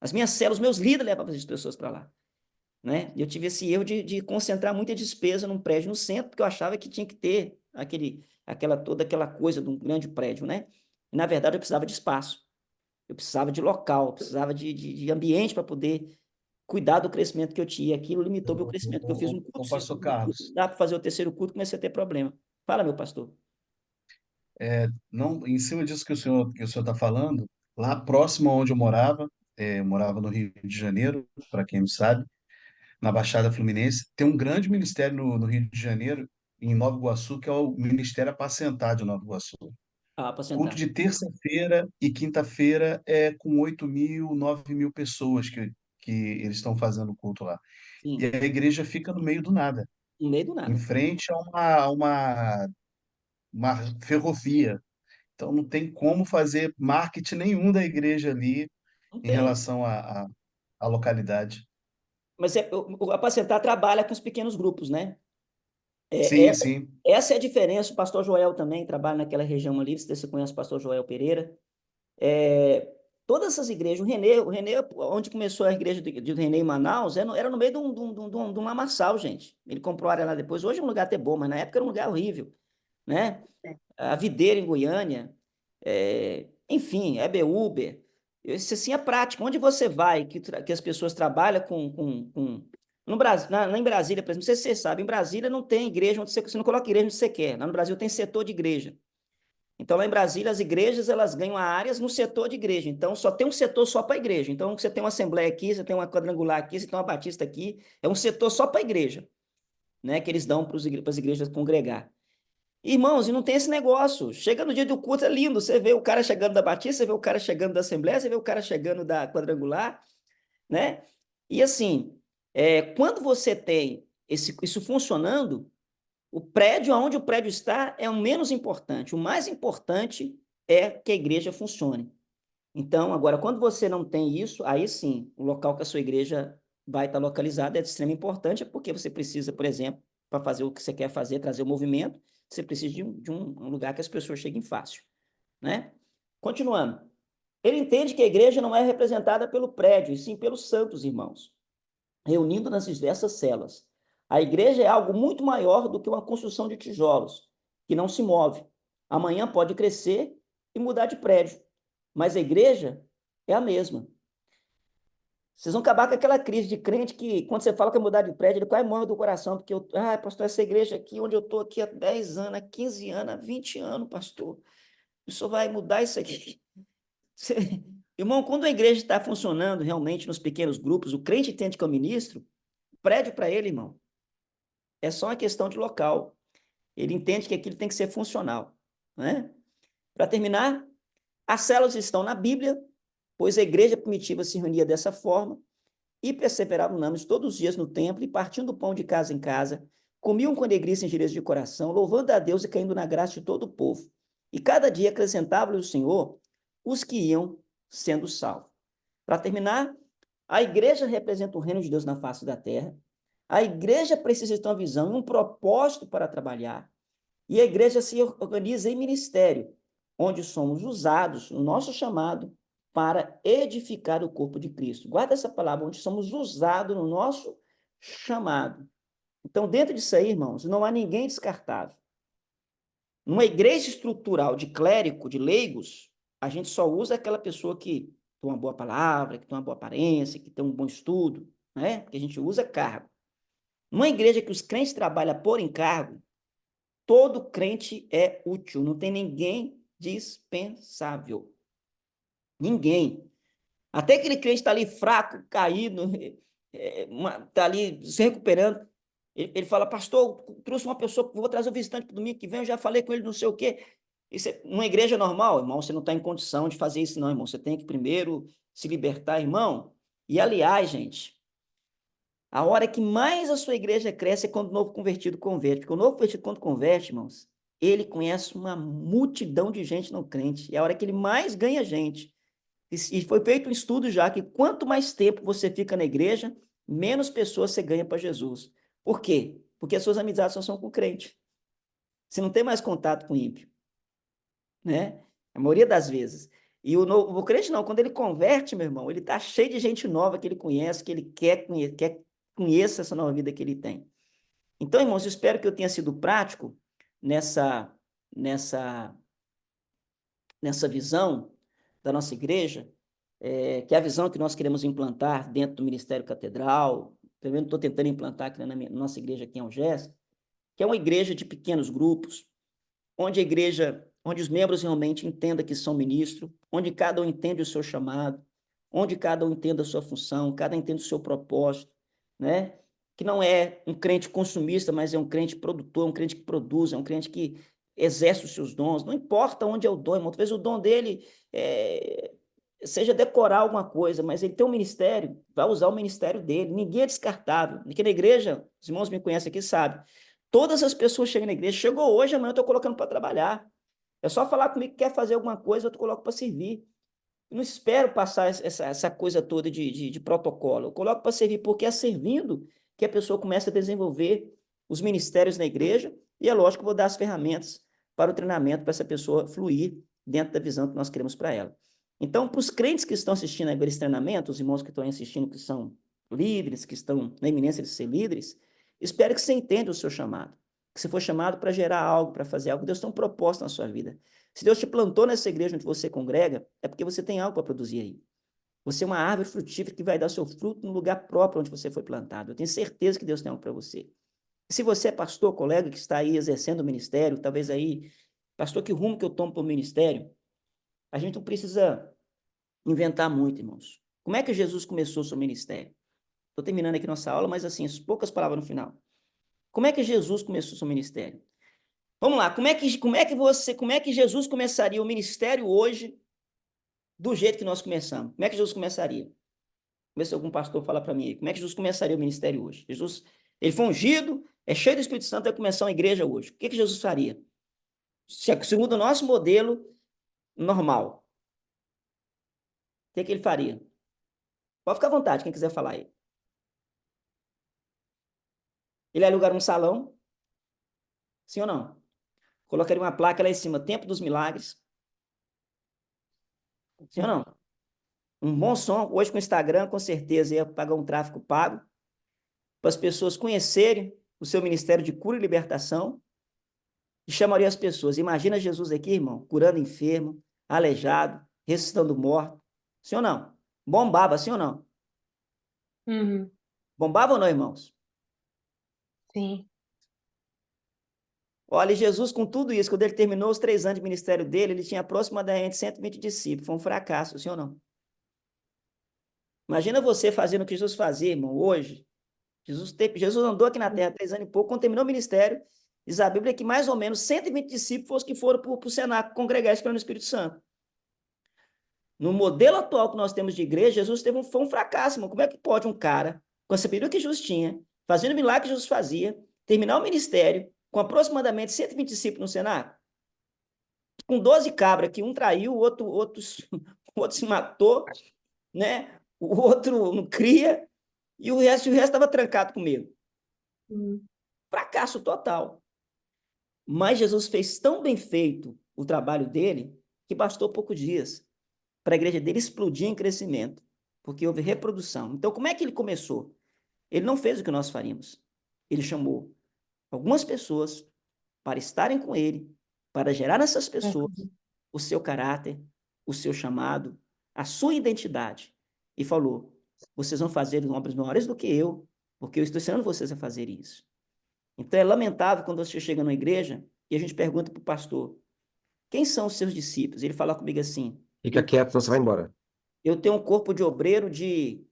As minhas células, os meus líderes levavam as pessoas para lá. Né? Eu tive esse erro de concentrar muita despesa num prédio no centro, porque eu achava que tinha que ter toda aquela coisa de um grande prédio, né? E, na verdade, eu precisava de espaço, eu precisava de local, eu precisava de ambiente para poder cuidar do crescimento que eu tinha. Aquilo limitou meu crescimento, porque eu fiz um Ô, curso, fiz pastor um curso, Carlos, dá para fazer o terceiro curso, comecei a ter problema. Fala, meu pastor. não, em cima disso que o senhor está falando, lá próximo onde eu morava no Rio de Janeiro, para quem não sabe, na Baixada Fluminense, tem um grande ministério no Rio de Janeiro, em Nova Iguaçu, que é o Ministério Apacentar de Nova Iguaçu. Ah, para Culto sentar. de terça-feira e quinta-feira é com 8.000, 9.000 pessoas que eles estão fazendo o culto lá. E Sim, a igreja fica no meio do nada, no meio do em nada. frente a uma ferrovia. Então não tem como fazer marketing nenhum da igreja ali Não em tem. relação à localidade. Mas o apacentar trabalha com os pequenos grupos, né? Sim, sim. Essa é a diferença. O pastor Joel também trabalha naquela região ali. Se você conhece o pastor Joel Pereira. É, todas essas igrejas, o Renê, onde começou a igreja de Renê em Manaus, era no meio de um lamaçal, gente. Ele comprou a área lá depois. Hoje é um lugar até bom, mas na época era um lugar horrível, né? A Videira em Goiânia, enfim, Uber. Isso assim é prático. Onde você vai, que as pessoas trabalham no Brasil, lá em Brasília, por exemplo, não sei se você sabe, em Brasília não tem igreja onde você não coloca igreja onde você quer. Lá no Brasil tem setor de igreja. Então, lá em Brasília, as igrejas elas ganham áreas no setor de igreja. Então, só tem um setor só para a igreja. Então, você tem uma assembleia aqui, você tem uma quadrangular aqui, você tem uma batista aqui. É um setor só para a igreja, né? Que eles dão para as igrejas congregar. Irmãos, e não tem esse negócio. Chega no dia do culto, é lindo. Você vê o cara chegando da batista, você vê o cara chegando da assembleia, você vê o cara chegando da quadrangular, né? E assim, quando você tem isso funcionando, o prédio, onde o prédio está, é o menos importante. O mais importante é que a igreja funcione. Então, agora, quando você não tem isso, aí sim, o local que a sua igreja vai estar localizado é de extrema importância, porque você precisa, por exemplo, para fazer o que você quer fazer, trazer o movimento, você precisa de um lugar que as pessoas cheguem fácil, né? Continuando. Ele entende que a igreja não é representada pelo prédio, e sim pelos santos irmãos reunindo nas diversas celas. A igreja é algo muito maior do que uma construção de tijolos, que não se move. Amanhã pode crescer e mudar de prédio, mas a igreja é a mesma. Vocês vão acabar com aquela crise de crente que, quando você fala que é mudar de prédio, ele quase morre do coração, porque, pastor, essa igreja aqui, onde eu estou aqui há 10 anos, há 15 anos, há 20 anos, pastor, o senhor vai mudar isso aqui? Irmão, quando a igreja está funcionando realmente nos pequenos grupos, o crente entende que é o ministro, prédio para ele, irmão, é só uma questão de local. Ele entende que aquilo tem que ser funcional, né? Para terminar, as células estão na Bíblia, pois a igreja primitiva se reunia dessa forma e perseverava unânimes todos os dias no templo e partindo o pão de casa em casa, comiam com alegria e singeleza de coração, louvando a Deus e caindo na graça de todo o povo. E cada dia acrescentava-lhe o Senhor os que iam sendo salvos. Para terminar, a igreja representa o reino de Deus na face da terra. A igreja precisa ter uma visão e um propósito para trabalhar. E a igreja se organiza em ministério, onde somos usados no nosso chamado para edificar o corpo de Cristo. Guarda essa palavra, onde somos usados no nosso chamado. Então, dentro disso aí, irmãos, não há ninguém descartável. Numa igreja estrutural de clérigo, de leigos, a gente só usa aquela pessoa que tem uma boa palavra, que tem uma boa aparência, que tem um bom estudo, né? Porque a gente usa cargo. Numa igreja que os crentes trabalham por encargo, todo crente é útil, não tem ninguém dispensável. Ninguém. Até aquele crente está ali fraco, caído, está ali se recuperando. Ele fala, pastor, trouxe uma pessoa, vou trazer o visitante para o domingo que vem, eu já falei com ele, não sei o quê. Isso numa igreja normal, irmão, você não está em condição de fazer isso, não, irmão. Você tem que primeiro se libertar, irmão. E, aliás, gente, a hora que mais a sua igreja cresce é quando o novo convertido converte. Porque o novo convertido, quando converte, irmãos, ele conhece uma multidão de gente não crente. E é a hora que ele mais ganha gente. E foi feito um estudo já que quanto mais tempo você fica na igreja, menos pessoas você ganha para Jesus. Por quê? Porque as suas amizades só são com crente. Você não tem mais contato com ímpio, né? A maioria das vezes. E o crente não, quando ele converte, meu irmão, ele está cheio de gente nova que ele conhece, que ele quer conheça essa nova vida que ele tem. Então, irmãos, eu espero que eu tenha sido prático nessa, nessa, nessa visão da nossa igreja, que é a visão que nós queremos implantar dentro do Ministério Catedral, pelo menos estou tentando implantar aqui na nossa igreja aqui em Algés, que é uma igreja de pequenos grupos, onde os membros realmente entendam que são ministros, onde cada um entende o seu chamado, onde cada um entende a sua função, cada um entende o seu propósito, né? Que não é um crente consumista, mas é um crente produtor, um crente que produz, é um crente que exerce os seus dons. Não importa onde é o dom, irmão. Talvez o dom dele seja decorar alguma coisa, mas ele tem um ministério, vai usar o ministério dele. Ninguém é descartável. Aqui na igreja, os irmãos me conhecem aqui, sabem. Todas as pessoas chegam na igreja. Chegou hoje, amanhã eu estou colocando para trabalhar. É só falar comigo que quer fazer alguma coisa, eu te coloco para servir. Eu não espero passar essa coisa toda de protocolo. Eu coloco para servir, porque é servindo que a pessoa começa a desenvolver os ministérios na igreja, e é lógico que eu vou dar as ferramentas para o treinamento, para essa pessoa fluir dentro da visão que nós queremos para ela. Então, para os crentes que estão assistindo a esse treinamento, os irmãos que estão assistindo, que são líderes, que estão na iminência de ser líderes, espero que você entenda o seu chamado. Que você foi chamado para gerar algo, para fazer algo. Deus tem um propósito na sua vida. Se Deus te plantou nessa igreja onde você congrega, é porque você tem algo para produzir aí. Você é uma árvore frutífera que vai dar seu fruto no lugar próprio onde você foi plantado. Eu tenho certeza que Deus tem algo para você. E se você é pastor, colega que está aí exercendo o ministério, talvez aí, pastor, que rumo que eu tomo para o ministério? A gente não precisa inventar muito, irmãos. Como é que Jesus começou o seu ministério? Estou terminando aqui nossa aula, mas assim, poucas palavras no final. Como é que Jesus começou o seu ministério? Vamos lá, como é que Jesus começaria o ministério hoje do jeito que nós começamos? Como é que Jesus começaria? Vê se algum pastor fala para mim aí. Como é que Jesus começaria o ministério hoje? Jesus, ele foi ungido, é cheio do Espírito Santo, vai começar uma igreja hoje. O que Jesus faria? Segundo o nosso modelo normal, o que ele faria? Pode ficar à vontade, quem quiser falar aí. Ele ia alugar um salão? Sim ou não? Colocaria uma placa lá em cima, Tempo dos Milagres. Sim ou não? Um bom som. Hoje com o Instagram, com certeza, ia pagar um tráfego pago para as pessoas conhecerem o seu ministério de cura e libertação, e chamaria as pessoas. Imagina Jesus aqui, irmão, curando enfermo, aleijado, ressuscitando morto. Sim ou não? Bombava, sim ou não? Uhum. Bombava ou não, irmãos? Sim. Olha, Jesus, com tudo isso, quando ele terminou os 3 anos de ministério dele, ele tinha aproximadamente 120 discípulos. Foi um fracasso, sim ou não? Imagina você fazendo o que Jesus fazia, irmão, hoje. Jesus andou aqui na terra 3 anos e pouco, quando terminou o ministério, diz a Bíblia que mais ou menos 120 discípulos que foram para o cenáculo congregar esperando o Espírito Santo. No modelo atual que nós temos de igreja, Jesus foi um fracasso, irmão. Como é que pode um cara, com a sabedoria que Jesus tinha, fazendo o milagre que Jesus fazia, terminar o ministério com aproximadamente 120 discípulos no cenáculo? Com 12 cabras, que um traiu, o outro se matou, né? O outro não cria, e o resto estava trancado com medo. Fracasso total. Mas Jesus fez tão bem feito o trabalho dele que bastou poucos dias para a igreja dele explodir em crescimento, porque houve reprodução. Então, como é que ele começou? Ele não fez o que nós faríamos. Ele chamou algumas pessoas para estarem com ele, para gerar nessas pessoas o seu caráter, o seu chamado, a sua identidade. E falou, vocês vão fazer obras maiores do que eu, porque eu estou ensinando vocês a fazer isso. Então, é lamentável quando você chega na igreja e a gente pergunta para o pastor, quem são os seus discípulos? Ele fala comigo assim, Fica quieto, senão você vai embora. eu tenho um corpo de obreiro de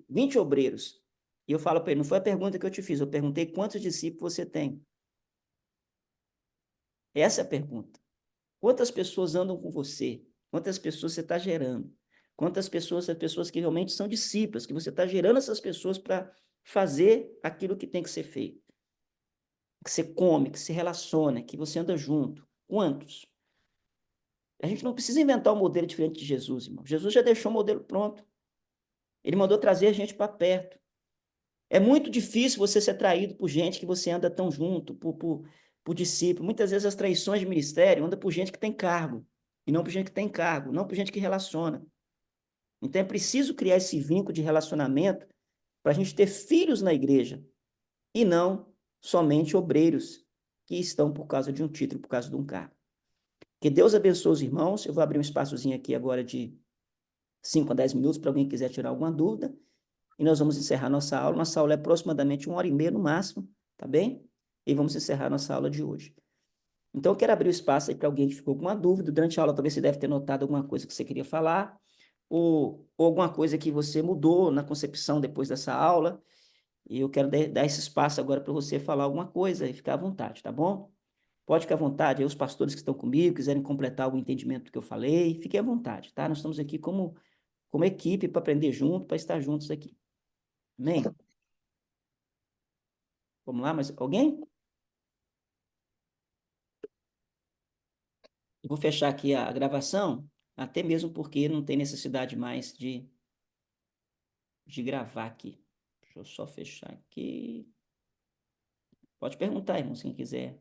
20 obreiros. E eu falo para ele, não foi a pergunta que eu te fiz, eu perguntei quantos discípulos você tem. Essa é a pergunta. Quantas pessoas andam com você? Quantas pessoas você está gerando? Quantas pessoas, as pessoas que realmente são discípulos, que você está gerando essas pessoas para fazer aquilo que tem que ser feito? Que você come, que se relaciona, que você anda junto. Quantos? A gente não precisa inventar um modelo diferente de Jesus, irmão. Jesus já deixou o modelo pronto. Ele mandou trazer a gente para perto. É muito difícil você ser traído por gente que você anda tão junto, por discípulo. Muitas vezes as traições de ministério andam por gente que tem cargo, e não por gente que tem cargo, não por gente que relaciona. Então é preciso criar esse vínculo de relacionamento para a gente ter filhos na igreja e não somente obreiros que estão por causa de um título, por causa de um cargo. Que Deus abençoe os irmãos. Eu vou abrir um espaçozinho aqui agora de 5 a 10 minutos para alguém que quiser tirar alguma dúvida. E nós vamos encerrar nossa aula. Nossa aula é aproximadamente 1h30 no máximo, tá bem? E vamos encerrar nossa aula de hoje. Então, eu quero abrir o espaço aí para alguém que ficou com uma dúvida. Durante a aula, talvez você deve ter notado alguma coisa que você queria falar, ou alguma coisa que você mudou na concepção depois dessa aula. E eu quero dar esse espaço agora para você falar alguma coisa e ficar à vontade, tá bom? Pode ficar à vontade. Aí os pastores que estão comigo, quiserem completar algum entendimento do que eu falei, fiquem à vontade, tá? Nós estamos aqui como equipe para aprender junto, para estar juntos aqui. Amém? Vamos lá, mais alguém? Eu vou fechar aqui a gravação, até mesmo porque não tem necessidade mais de gravar aqui. Deixa eu só fechar aqui. Pode perguntar, irmão, se quem quiser